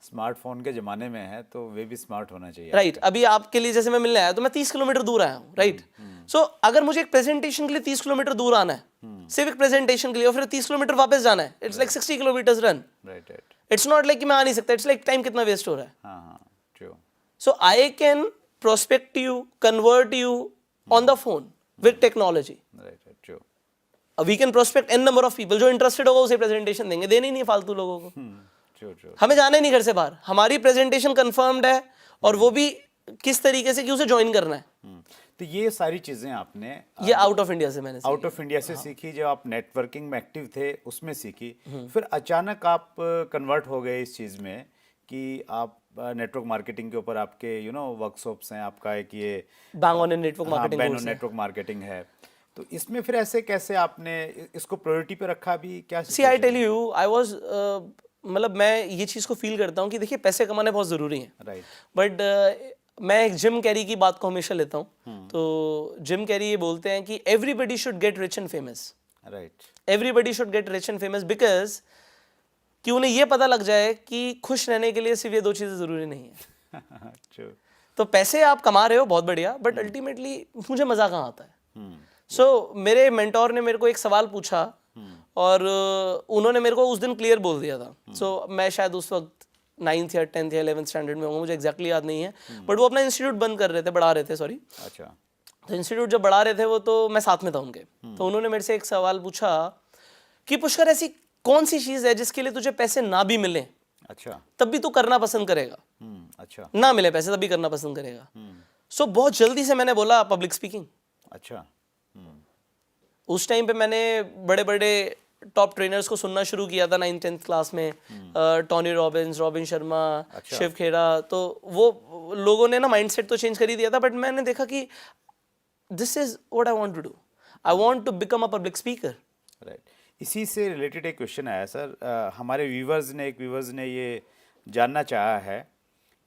smartphone के ज़माने में है तो वे भी स्मार्ट होना चाहिए। राइट, अभी आपके लिए जैसे मैं मिलने आया तो मैं 30 किलोमीटर दूर आया हूँ, राइट। सो अगर मुझे एक प्रेजेंटेशन के लिए 30 किलोमीटर दूर आना है, सिर्फ एक प्रेजेंटेशन के लिए, और फिर 30 किलोमीटर वापस जाना है, it's like 60 kilometre run. Right, right, it's not like कि मैं आ नहीं सकता, इट्स लाइक टाइम कितना वेस्ट हो रहा है। हाँ, हाँ, true, so I can prospect you, convert you on the phone with technology. Right, right, true, we can prospect an number of people, जो इंटरेस्टेड होगा उसे प्रेजेंटेशन देंगे, देने ही नहीं फालतू लोगों को। ट्रू, ट्रू, हमें जाना ही नहीं घर से बाहर, हमारी प्रेजेंटेशन कंफर्म्ड है, और वो भी किस तरीके से कि उसे ज्वाइन करना है। तो ये सारी चीज़ें आपने ये आउट ऑफ इंडिया से मैंने सीखी। आउट ऑफ इंडिया से सीखी, जब आप नेटवर्किंग में एक्टिव थे उसमें सीखी, फिर अचानक आप कन्वर्ट हो गए इस चीज़ में कि आप नेटवर्क मार्केटिंग के ऊपर आपके वर्कशॉप्स हैं, आपका एक ये bang on network marketing ban course है। नेटवर्क मार्केटिंग है, तो इसमें फिर ऐसे कैसे आपने इसको प्रायोरिटी पे रखा भी, क्या see I tell you, I was मतलब मैं ये चीज़ को फील करता हूँ कि देखिए पैसे कमाने बहुत ज़रूरी हैं, राइट, बट मैं एक जिम कैरी की बात को हमेशा लेता हूँ। तो जिम कैरी ये बोलते हैं कि everybody should get rich and famous, right, everybody should get rich and famous, because कि उन्हें ये पता लग जाए कि खुश रहने के लिए सिर्फ ये 2 चीज़ें ज़रूरी नहीं है। ट्रू, तो पैसे आप कमा रहे हो बहुत बढ़िया, बट अल्टीमेटली मुझे मज़ा कहाँ आता है। सो मेरे मेंटोर ने मेरे को एक सवाल पूछा, और उन्होंने मेरे को उस दिन क्लियर बोल दिया था। सो मैं शायद उस वक्त 9th या 10th या 11th स्टैंडर्ड में हूँ, मुझे एग्जैक्टली याद नहीं है, बट वो अपना इंस्टीट्यूट बंद कर रहे थे, बढ़ा रहे थे, सॉरी। अच्छा, तो इंस्टीट्यूट जब बढ़ा रहे थे वो, तो मैं साथ में था उनके। तो उन्होंने मेरे से एक सवाल पूछा कि पुष्कर, ऐसी कौन सी चीज़ है जिसके लिए तुझे पैसे ना भी मिले अच्छा, तब भी तू करना पसंद करेगा, अच्छा, ना मिले पैसे तब भी करना पसंद करेगा। सो बहुत जल्दी से मैंने बोला पब्लिक स्पीकिंग। अच्छा, उस टाइम पे मैंने बड़े बड़े टॉप ट्रेनर्स को सुनना शुरू किया था 9th-10th क्लास में, टॉनी रॉबिन्स, रॉबिन शर्मा, शिव खेड़ा। तो वो लोगों ने ना माइंडसेट तो चेंज कर ही दिया था, बट मैंने देखा कि this is what I want to do, I want to become a public speaker. Right, इसी से रिलेटेड एक क्वेश्चन आया सर, हमारे व्यूवर्स ने ये जानना चाहा है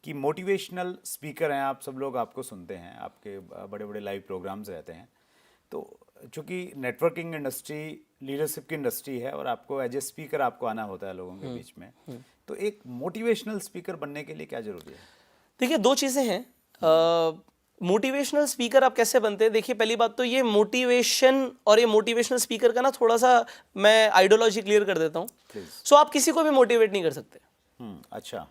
कि मोटिवेशनल स्पीकर हैं आप, सब लोग आपको सुनते हैं, आपके बड़े बड़े लाइव प्रोग्राम्स रहते हैं, तो चूँकि नेटवर्किंग इंडस्ट्री लीडरशिप की इंडस्ट्री है और आपको एज ए स्पीकर आपको आना होता है लोगों के बीच में, तो एक मोटिवेशनल स्पीकर बनने के लिए क्या जरूरी है? देखिए 2 चीज़ें हैं। मोटिवेशनल स्पीकर आप कैसे बनते हैं? देखिए पहली बात तो ये मोटिवेशन और ये मोटिवेशनल स्पीकर का ना थोड़ा सा मैं आइडियोलॉजी क्लियर कर देता हूँ। सो आप किसी को भी मोटिवेट नहीं कर सकते। अच्छा,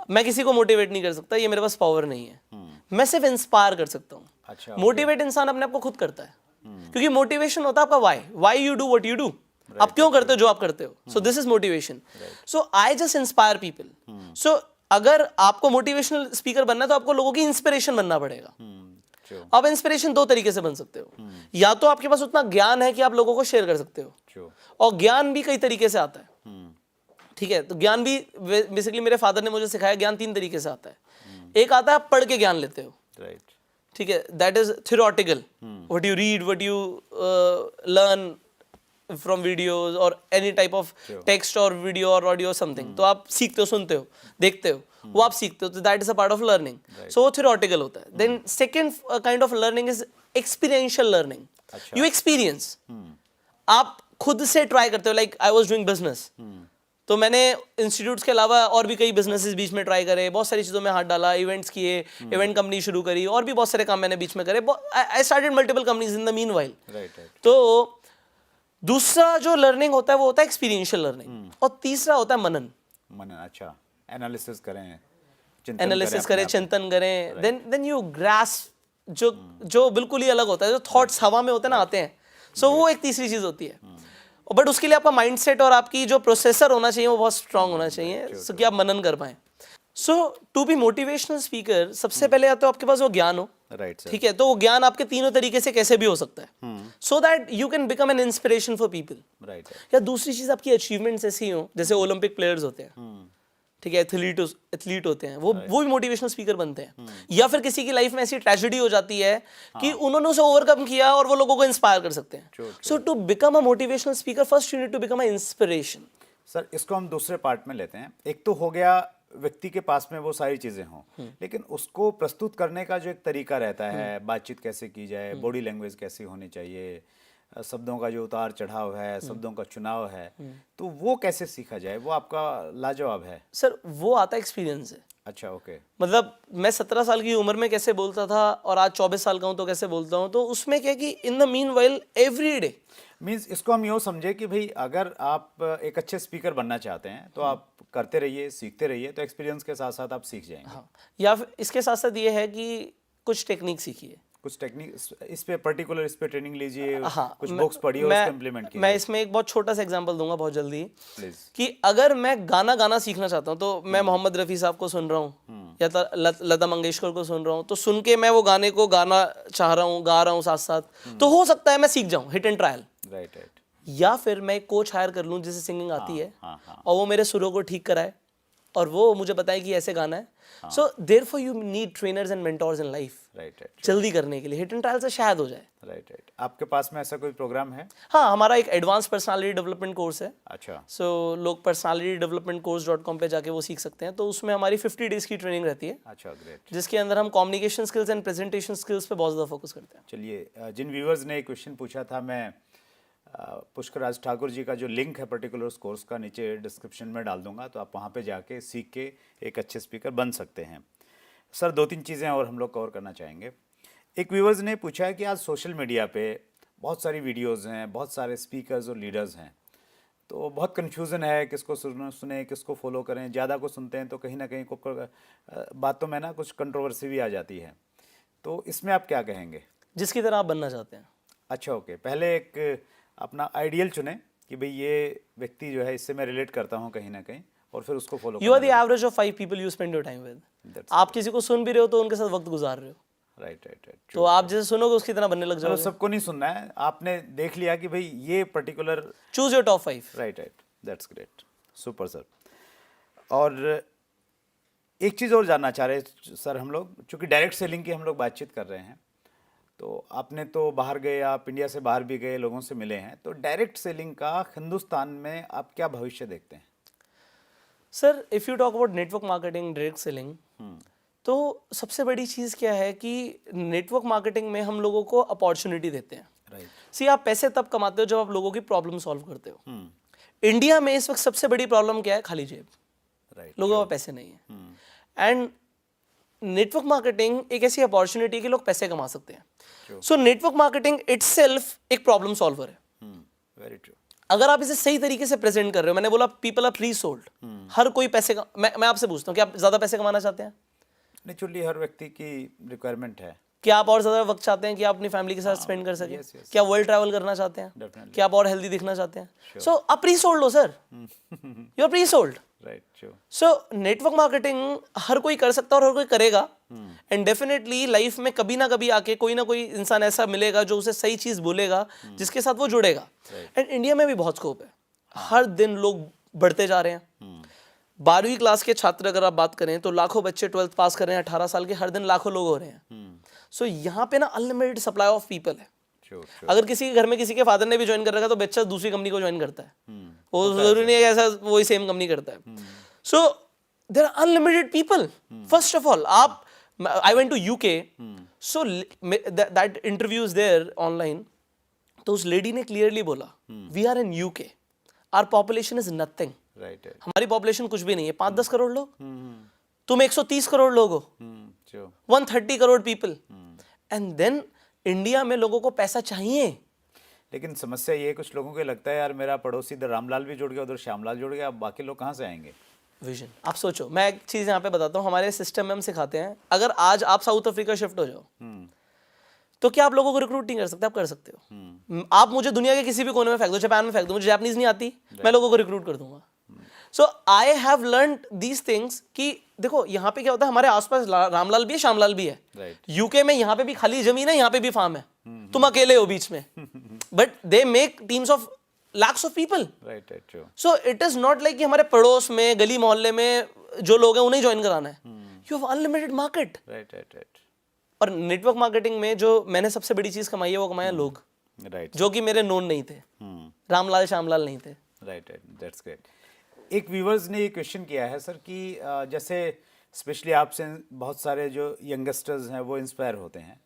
मैं किसी को मोटिवेट नहीं कर सकता, ये मेरे पास पावर नहीं है। मैं सिर्फ इंस्पायर कर सकता हूँ। अच्छा, मोटिवेट इंसान अपने आप को खुद करता है, क्योंकि मोटिवेशन होता है आपका why you do what you do. आप क्यों करते हो जो आप करते हो, so this is motivation. So I just inspire people. So अगर आपको मोटिवेशनल स्पीकर बनना है तो आपको लोगों की इंस्पिरेशन बनना पड़ेगा। true, आप इंस्पिरेशन दो तरीके से बन सकते हो, या तो आपके पास उतना ज्ञान है कि आप लोगों को शेयर कर सकते हो, true, और ज्ञान भी कई तरीके से आता है। ठीक है, तो ज्ञान भी बेसिकली मेरे फादर ने मुझे सिखाया, ज्ञान 3 तरीके से आता है। एक आता है आप पढ़ के ज्ञान लेते हो, right, ठीक है, that is theoretical, what you read, what you learn from videos और एनी टाइप ऑफ टेक्स्ट और वीडियो और ऑडियो समथिंग, तो आप सीखते हो, सुनते हो, देखते हो, वो आप सीखते हो, तो that is a part of learning. So वो थियोरेटिकल होता है। Then second kind of learning is experiential learning. You experience, आप खुद से ट्राई करते हो। Like I was doing business, तो मैंने इंस्टीट्यूट्स के अलावा और भी कई बिजनेसेस बीच में ट्राई करे, बहुत सारी चीज़ों में हाथ डाला, इवेंट्स किए, इवेंट कंपनी शुरू करी, और भी बहुत सारे काम मैंने बीच में करे। I started multiple companies in the meanwhile. right, right, तो दूसरा जो लर्निंग होता है वो होता है एक्सपीरियंशियल लर्निंग, और तीसरा होता है मनन। मनन, अच्छा, एनालिसिस करें, चिंतन एनालिसिस अपने करें, आप चिंतन करें, देन यू ग्रास्प जो बिल्कुल ही अलग होता है, जो थॉट्स हवा में होते हैं ना, आते हैं। सो वो एक तीसरी चीज होती है। बट उसके लिए आपका माइंडसेट और आपकी जो प्रोसेसर होना चाहिए वो बहुत स्ट्रांग होना चाहिए, सो कि आप मनन कर पाए। सो टू बी मोटिवेशनल स्पीकर, सबसे पहले या तो आपके पास वो ज्ञान हो, राइट सर, ठीक है, तो वो ज्ञान आपके तीनों तरीके से कैसे भी हो सकता है, so that you can become an inspiration for people. Right, या दूसरी चीज आपकी अचीवमेंट्स ऐसी हो, जैसे ओलंपिक प्लेयर्स होते हैं, ठीक है, एथलीट होते हैं, वो भी मोटिवेशनल स्पीकर बनते हैं। या फिर किसी की लाइफ में ऐसी ट्रेजेडी हो जाती है कि उन्होंने उसे ओवरकम किया और वो लोगों को इंस्पायर कर सकते हैं। So to become a motivational speaker, first you need to become a inspiration. Sir इसको हम दूसरे पार्ट में लेते हैं। एक तो हो गया व्यक्ति के पास में वो सारी चीजें हों, लेकिन उसको प्रस्तुत करने का जो एक तरीका रहता है, बातचीत कैसे की जाए, बॉडी लैंग्वेज कैसी होनी चाहिए, शब्दों का जो उतार चढ़ाव है, शब्दों का चुनाव है, तो वो कैसे सीखा जाए, वो आपका लाजवाब है। सर वो आता है एक्सपीरियंस से। अच्छा, ओके, मतलब मैं 17 साल की उम्र में कैसे बोलता था और आज 24 साल का हूं तो कैसे बोलता हूं, तो उसमें क्या कि in the mean while every day, means इसको हम यूँ समझे कि भाई अगर आप एक अच्छे स्पीकर बनना चाहते हैं तो आप करते रहिए, सीखते रहिए, तो एक्सपीरियंस के साथ साथ आप सीख जाएंगे। हाँ, या फिर इसके साथ साथ ये है कि कुछ टेक्निक सीखिए, कुछ टेक्निक इस पे पर्टिकुलर इस पे ट्रेनिंग लीजिए, हाँ, कुछ बुक्स पढ़िए और उसको इम्प्लीमेंट कीजिए। मैं इसमें एक बहुत छोटा सा एग्जांपल दूंगा बहुत जल्दी, प्लीज। कि अगर मैं गाना सीखना चाहता हूँ तो मैं मोहम्मद रफ़ी साहब को सुन रहा हूँ या लता मंगेशकर को सुन रहा हूँ, तो सुन के मैं वो गाने को गाना चाह रहा हूँ, गा रहा हूँ साथ साथ, तो हो सकता है मैं सीख जाऊँ, hit and trial. Right, right, या फिर मैं कोच हायर कर लूँ जिसे सिंगिंग आती है, हाँ, और वो मेरे सुरों को ठीक कराए और वो मुझे बताए कि ऐसे गाना है। So therefore you need trainers and mentors in life, right, right, जल्दी करने के लिए। हिट एंड ट्रायल से शायद हो जाए। Right, right. आपके पास में ऐसा कोई प्रोग्राम है? हाँ, हमारा एक एडवांस पर्सनालिटी डेवलपमेंट कोर्स है। अच्छा, सो लोग personalitydevelopmentcourse.com पे जाके वो सीख सकते हैं। तो उसमें हमारी 50 डेज की ट्रेनिंग रहती है, अच्छा, ग्रेट। जिसके अंदर हम communication skills and presentation skills पे बहुत ज़्यादा फोकस करते हैं। चलिए, जिन व्यूअर्स ने क्वेश्चन पूछा था, मैं पुष्कर राज ठाकुर जी का जो लिंक है पर्टिकुलर उस कोर्स का नीचे डिस्क्रिप्शन में डाल दूंगा, तो आप वहाँ पे जाके सीख के एक अच्छे स्पीकर बन सकते हैं। सर 2-3 चीज़ें और हम लोग कवर करना चाहेंगे। एक व्यूअर्स ने पूछा है कि आज सोशल मीडिया पे बहुत सारी वीडियोज़ हैं, बहुत सारे स्पीकर्स और लीडर्स हैं, तो बहुत कन्फ्यूज़न है, किसको सुने किसको फॉलो करें। ज़्यादा को सुनते हैं तो कहीं ना कहीं बातों में ना कुछ कंट्रोवर्सी भी आ जाती है, तो इसमें आप क्या कहेंगे? जिसकी तरह आप बनना चाहते हैं। अच्छा, ओके, पहले एक अपना आइडियल चुने कि भाई ये व्यक्ति जो है इससे मैं रिलेट करता हूँ कहीं ना कहीं, और फिर उसको follow. You are the average of 5 people you spend your time with. आप किसी को सुन भी रहे हो तो उनके साथ वक्त गुजार रहे हो। Right, right, right. तो आप जैसे सुनोगे उसकी तरह बनने लग जाओगे। सबको नहीं सुनना है, आपने देख लिया कि भाई ये particular, choose your top 5। Right, right, that's great, super sir. और एक चीज़ और जानना चाह रहे हैं सर हम लोग, चूँकि डायरेक्ट सेलिंग की हम लोग बातचीत कर रहे हैं, तो आपने तो बाहर गए, आप इंडिया से बाहर भी गए, लोगों से मिले हैं, तो डायरेक्ट सेलिंग का हिंदुस्तान में आप क्या भविष्य देखते हैं? Sir if you talk about network marketing, direct selling, तो सबसे बड़ी चीज़ क्या है कि नेटवर्क मार्केटिंग में हम लोगों को अपॉर्चुनिटी देते हैं। राइट, सी आप पैसे तब कमाते हो जब आप लोगों की प्रॉब्लम सॉल्व करते हो। इंडिया में इस वक्त सबसे बड़ी प्रॉब्लम क्या है? खाली जेब। राइट, लोगों के पैसे नहीं है। एंड नेटवर्क मार्केटिंग एक ऐसी अपॉर्चुनिटी कि लोग पैसे कमा सकते हैं। सो नेटवर्क मार्केटिंग इटसेल्फ एक प्रॉब्लम सॉल्वर है। Very true. अगर आप इसे सही तरीके से प्रेजेंट कर रहे हो, मैंने बोला पीपल आर प्री सोल्ड, हर कोई पैसे मैं आपसे पूछता हूँ कि आप ज्यादा पैसे कमाना चाहते हैं? नेचुरली हर व्यक्ति की रिक्वायरमेंट है क्या आप और ज़्यादा वक्त चाहते हैं कि आप अपनी फैमिली के साथ स्पेंड कर सकें? yes, yes. क्या वर्ल्ड ट्रैवल करना चाहते हैं? Definitely. क्या आप और हेल्दी दिखना चाहते हैं? सो आप प्री सोल्ड हो sir, you are pre sold. Right, sure. So network marketing हर कोई कर सकता है और हर कोई करेगा, एंड डेफिनेटली लाइफ में कभी ना कभी आके कोई ना कोई इंसान ऐसा मिलेगा जो उसे सही चीज़ बोलेगा, जिसके साथ वो जुड़ेगा। एंड इंडिया में भी बहुत स्कोप है, हर दिन लोग बढ़ते जा रहे हैं। 12वीं क्लास के छात्र अगर आप बात करें तो लाखों बच्चे 12th पास कर रहे हैं, 18 साल के, हर दिन लाखों लोग हो रहे हैं। सो यहाँ पे ना अनलिमिटेड सप्लाई ऑफ पीपल है। श्योर, अगर किसी के घर में किसी के फादर ने भी ज्वाइन कर रखा है तो बच्चा दूसरी कंपनी को ज्वाइन करता है, वो जरूरी नहीं है कि ऐसा वही सेम कंपनी करता है। So there are unlimited people. First of all आप, I went to UK, so that interview is there online, तो उस लेडी ने क्लियरली बोला we are in UK, our population is nothing. Right, हमारी पॉपुलेशन कुछ भी नहीं है, 5-10 करोड़ लोग, तुम 130 करोड़ लोग हो, sure. 130 crore people, and then India में लोगों को पैसा चाहिए। लेकिन समस्या ये है, कुछ लोगों को लगता है यार मेरा पड़ोसी इधर रामलाल भी जुड़ गया, उधर श्यामलाल जुड़ गया, अब बाकी लोग कहाँ से आएंगे? विजन। आप सोचो, मैं एक चीज़ यहाँ पे बताता हूँ, हमारे सिस्टम में हम सिखाते हैं, अगर आज आप साउथ अफ्रीका शिफ्ट हो जाओ तो क्या आप लोगों को रिक्रूट नहीं कर सकते? आप कर सकते हो। आप मुझे दुनिया के किसी भी कोने में फेंक दो, जापान में फेंक दो, मुझे जापानीज नहीं आती, मैं लोगों को रिक्रूट कर दूंगा। So I have learn these things कि देखो यहाँ पे क्या होता है, हमारे आसपास रामलाल भी है, श्यामलाल भी है। राइट, यूके में यहाँ पे भी खाली जमीन है, यहाँ पे भी फार्म है, तुम अकेले हो बीच में, but they make teams of lakhs of people. Right, right, sure. So it is not like कि हमारे पड़ोस में, गली मोहल्ले में जो लोग हैं उन्हें ज्वाइन कराना है। You have unlimited market. Right, right, right, और नेटवर्क मार्केटिंग में जो मैंने सबसे बड़ी चीज कमाई है वो कमाया लोग, राइट, जो कि मेरे नोन नहीं थे, रामलाल श्यामलाल नहीं थे। Right, right, that's great. एक व्यूवर्स ने ये क्वेश्चन किया है सर कि जैसे स्पेशली आपसे बहुत सारे जो यंगस्टर्स हैं वो इंस्पायर होते हैं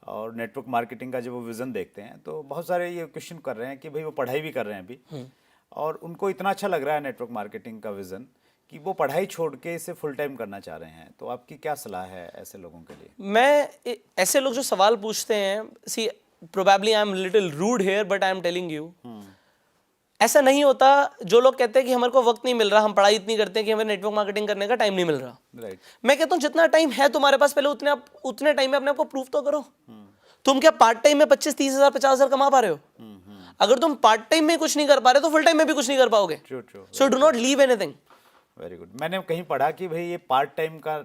और नेटवर्क मार्केटिंग का जब वो विज़न देखते हैं तो बहुत सारे ये क्वेश्चन कर रहे हैं कि भाई वो पढ़ाई भी कर रहे हैं अभी और उनको इतना अच्छा लग रहा है नेटवर्क मार्केटिंग का विज़न कि वो पढ़ाई छोड़ के इसे फुल टाइम करना चाह रहे हैं, तो आपकी क्या सलाह है ऐसे लोगों के लिए? मैं ऐसे लोग जो सवाल पूछते हैं, see probably I am little rude here but I am telling you, ऐसा नहीं होता। जो लोग कहते हैं कि हमारे को वक्त नहीं मिल रहा, हम पढ़ाई इतनी करते हैं कि हमें नेटवर्क मार्केटिंग करने का टाइम नहीं मिल रहा, राइट, मैं कहता हूँ जितना टाइम है तुम्हारे पास पहले उतने टाइम में अपने आप को प्रूव तो करो। तुम क्या पार्ट टाइम में 25-30 हज़ार 50 हज़ार कमा पा रहे हो? अगर तुम पार्ट टाइम में कुछ नहीं कर पा रहे तो फुल टाइम में भी कुछ नहीं कर पाओगे। True, true, so do not leave anything. Very good. मैंने कहीं पढ़ा कि भाई ये पार्ट टाइम का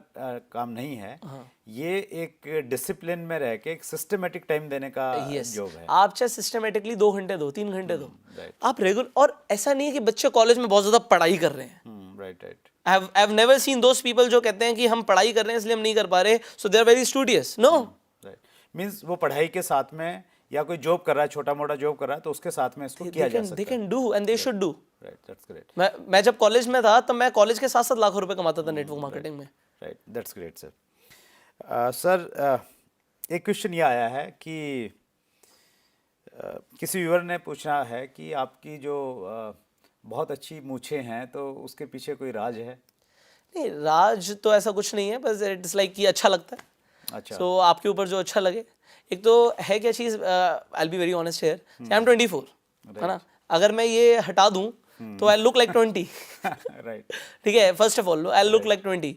काम नहीं है, ये एक डिसिप्लिन में रह के एक सिस्टमेटिक टाइम देने का जॉब है। आप चाहे सिस्टमेटिकली 2 घंटे दो, 3 घंटे दो, राइट, आप रेगुलर। और ऐसा नहीं है कि बच्चे कॉलेज में बहुत ज्यादा पढ़ाई कर रहे हैं। Right, right, I have never seen those people जो कहते हैं कि हम पढ़ाई कर रहे हैं इसलिए हम नहीं कर पा रहे, so they are very studious. No, right, means वो पढ़ाई के साथ में या कोई जॉब कर रहा है, छोटा मोटा जॉब कर रहा है, तो उसके साथ में इसको किया जा सकता है। They can do and they should do. Right, that's great. मैं जब कॉलेज में था तब मैं कॉलेज के साथ साथ लाखों रुपए कमाता था नेटवर्क मार्केटिंग में। Right, that's great sir. Sir एक क्वेश्चन ये आया है कि किसी व्यूअर ने पूछा है कि आपकी जो बहुत अच्छी मूछें हैं तो उसके पीछे कोई राज है? नहीं, राज तो ऐसा कुछ नहीं है, बस इट्स लाइक कि अच्छा लगता है। अच्छा, सो आपके ऊपर जो अच्छा लगे। एक तो है क्या चीज़, I be very honest here, I am 24, है ना, अगर मैं ये हटा दूं तो आई लुक लाइक 20। राइट, ठीक है, first of all I look like 20,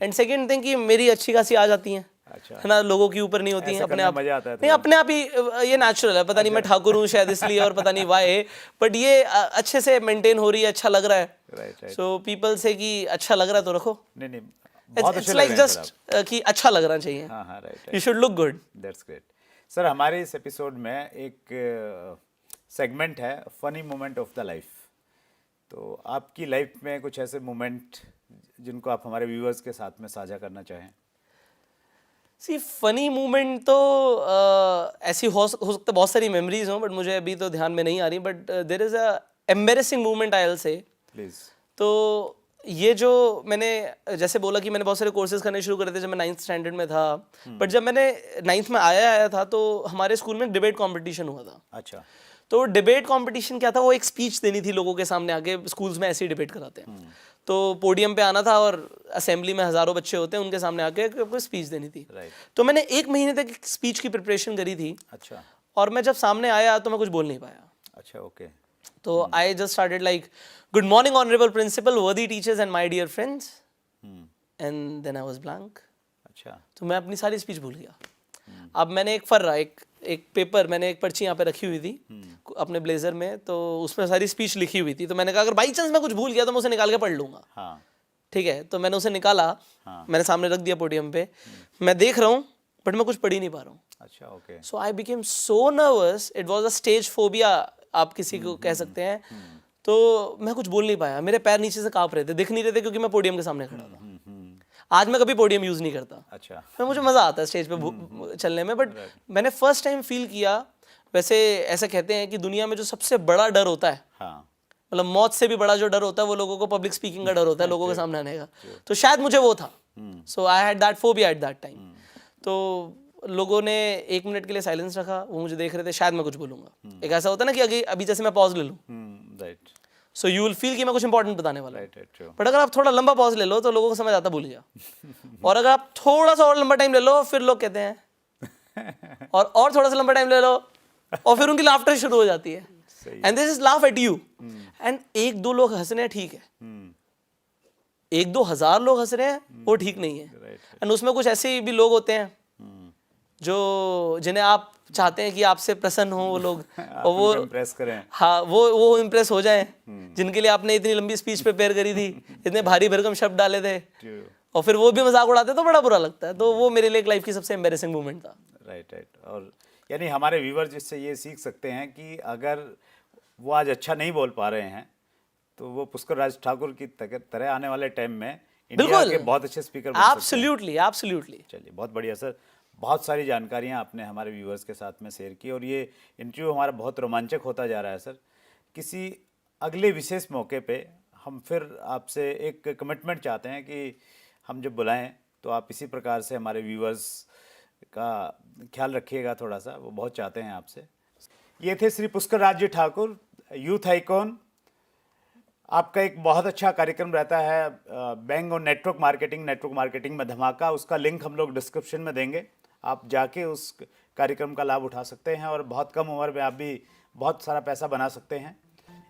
and second thing कि मेरी अच्छी खासी आ जाती हैं, अच्छा, है ना, लोगों के ऊपर नहीं होती हैं, ऐसे अपने करने आप में मजा आता है नहीं, अपने आप ही ये नेचुरल है। पता नहीं मैं ठाकुर हूँ शायद इसलिए, और पता नहीं वाई, बट ये अच्छे से मेंटेन हो रही है, अच्छा लग रहा है। राइट, राइट, सो पीपल से कि अच्छा लग रहा है तो रखो। नहीं नहीं, बहुत इट्स अच्छे लाइक लग रहे हैं सर जस्ट कि अच्छा लगना चाहिए, आप। हाँ हाँ, right, you should look good. That's great. Sir हमारे इस एपिसोड में एक सेगमेंट है funny moment of the life, तो आपकी लाइफ में कुछ ऐसे मोमेंट जिनको आप हमारे व्यूअर्स के साथ में साझा करना चाहें? सी फनी मोमेंट तो ऐसी हो सकता है, बहुत सारी मेमोरीज हों, बट मुझे अभी तो ध्यान में नहीं आ रही, but there is a embarrassing moment I will say. Please. तो ये जो मैंने जैसे बोला कि मैंने बहुत सारे कोर्सेज करने शुरू करे थे जब मैं 9th स्टैंडर्ड में था, बट जब मैंने 9th में आया था तो हमारे स्कूल में डिबेट कंपटीशन हुआ था। अच्छा, तो डिबेट कंपटीशन क्या था, वो एक स्पीच देनी थी लोगों के सामने आके, स्कूल्स में ऐसे ही डिबेट कराते हैं, तो पोडियम पे आना था और असेंबली में हज़ारों बच्चे होते हैं, उनके सामने आके कोई स्पीच देनी थी। राइट, तो मैंने 1 महीने तक स्पीच की प्रिपरेशन करी थी, अच्छा, और मैं जब सामने आया तो मैं कुछ बोल नहीं पाया। अच्छा, ओके, तो I just started like, good morning honourable principal, worthy teachers and my dear friends, and then I was blank. अच्छा, तो मैं अपनी सारी स्पीच भूल गया। अब मैंने एक फर्रा एक पेपर, मैंने एक पर्ची यहाँ पे रखी हुई थी अपने ब्लेजर में, तो उसमें सारी स्पीच लिखी हुई थी। तो मैंने कहा अगर बाई चांस मैं कुछ भूल गया तो मैं उसे निकाल के पढ़ लूंगा। हाँ, ठीक है, तो मैंने उसे निकाला, हाँ। मैंने सामने रख दिया पोडियम पे, मैं देख रहा हूँ बट मैं कुछ पढ़ ही नहीं पा रहा हूँ। अच्छा, okay. So I became so nervous, it was a stage phobia आप किसी को कह सकते हैं। तो मैं कुछ बोल नहीं पाया, मेरे पैर नीचे से कांप रहे थे, दिख नहीं रहे थे क्योंकि मैं पोडियम के सामने खड़ा था। आज मैं कभी पोडियम यूज नहीं करता, अच्छा, मैं मुझे मजा आता है स्टेज पे चलने में, बट मैंने फर्स्ट टाइम फील किया। वैसे ऐसे कहते हैं कि दुनिया में जो सबसे बड़ा डर होता है, हाँ, मतलब मौत से भी बड़ा जो डर होता है वो लोगों को पब्लिक स्पीकिंग का डर होता है, लोगों के सामने आने का। तो शायद मुझे वो था, so I had that phobia at that time. तो लोगों ने 1 मिनट के लिए साइलेंस रखा, वो मुझे देख रहे थे, शायद मैं कुछ बोलूंगा। एक ऐसा होता है ना कि अभी जैसे मैं पॉज ले लूँ, right, so you will feel कि मैं कुछ इंपॉर्टेंट बताने वाला हूँ। Right, true. बट अगर आप थोड़ा लंबा पॉज ले लो तो लोगों को समझ आता भूल गया। और अगर आप थोड़ा सा और लंबा टाइम ले लो फिर लोग कहते हैं, और थोड़ा सा लंबा टाइम ले लो और फिर उनकी लाफ्टर शुरू हो जाती है, and this is laugh at you. And 1-2 लोग हंस रहे हैं, ठीक है, 1-2 हज़ार लोग हंस रहे हैं, वो ठीक नहीं है। एंड उसमें कुछ ऐसे भी लोग होते हैं जो जिन्हें आप चाहते हैं कि आपसे प्रसन्न हो वो लोग, और वो इम्प्रेस करें। हाँ, वो इम्प्रेस हो जाएं, जिनके लिए आपने इतनी लंबी स्पीच प्रिपेयर करी थी, इतने भारी भरकम शब्द डाले थे, और फिर वो भी मजाक उड़ाते तो बड़ा बुरा लगता है। तो वो मेरे लिए एक लाइफ की सबसे एम्बैरेसिंग मोमेंट था। Right, right. और यानी हमारे व्यूवर्स इससे ये सीख सकते हैं कि अगर वो आज अच्छा नहीं बोल पा रहे हैं तो वो पुष्कर राज ठाकुर की तरह आने वाले टाइम में इंडिया के बहुत अच्छे स्पीकर बन सकते हैं। Absolutely, absolutely. चलिए, बहुत बढ़िया सर, बहुत सारी जानकारियां आपने हमारे व्यूवर्स के साथ में शेयर की, और ये इंटरव्यू हमारा बहुत रोमांचक होता जा रहा है सर। किसी अगले विशेष मौके पे हम फिर आपसे एक कमिटमेंट चाहते हैं कि हम जब बुलाएं तो आप इसी प्रकार से हमारे व्यूवर्स का ख्याल रखिएगा, थोड़ा सा वो बहुत चाहते हैं आपसे। ये थे श्री पुष्कर राज जी ठाकुर, यूथ आइकॉन। आपका एक बहुत अच्छा कार्यक्रम रहता है बैंग और नेटवर्क मार्केटिंग में धमाका, उसका लिंक हम लोग डिस्क्रिप्शन में देंगे, आप जाके उस कार्यक्रम का लाभ उठा सकते हैं और बहुत कम उम्र में आप भी बहुत सारा पैसा बना सकते हैं।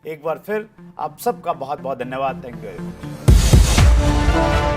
एक बार फिर आप सबका बहुत बहुत धन्यवाद। Thank you very much.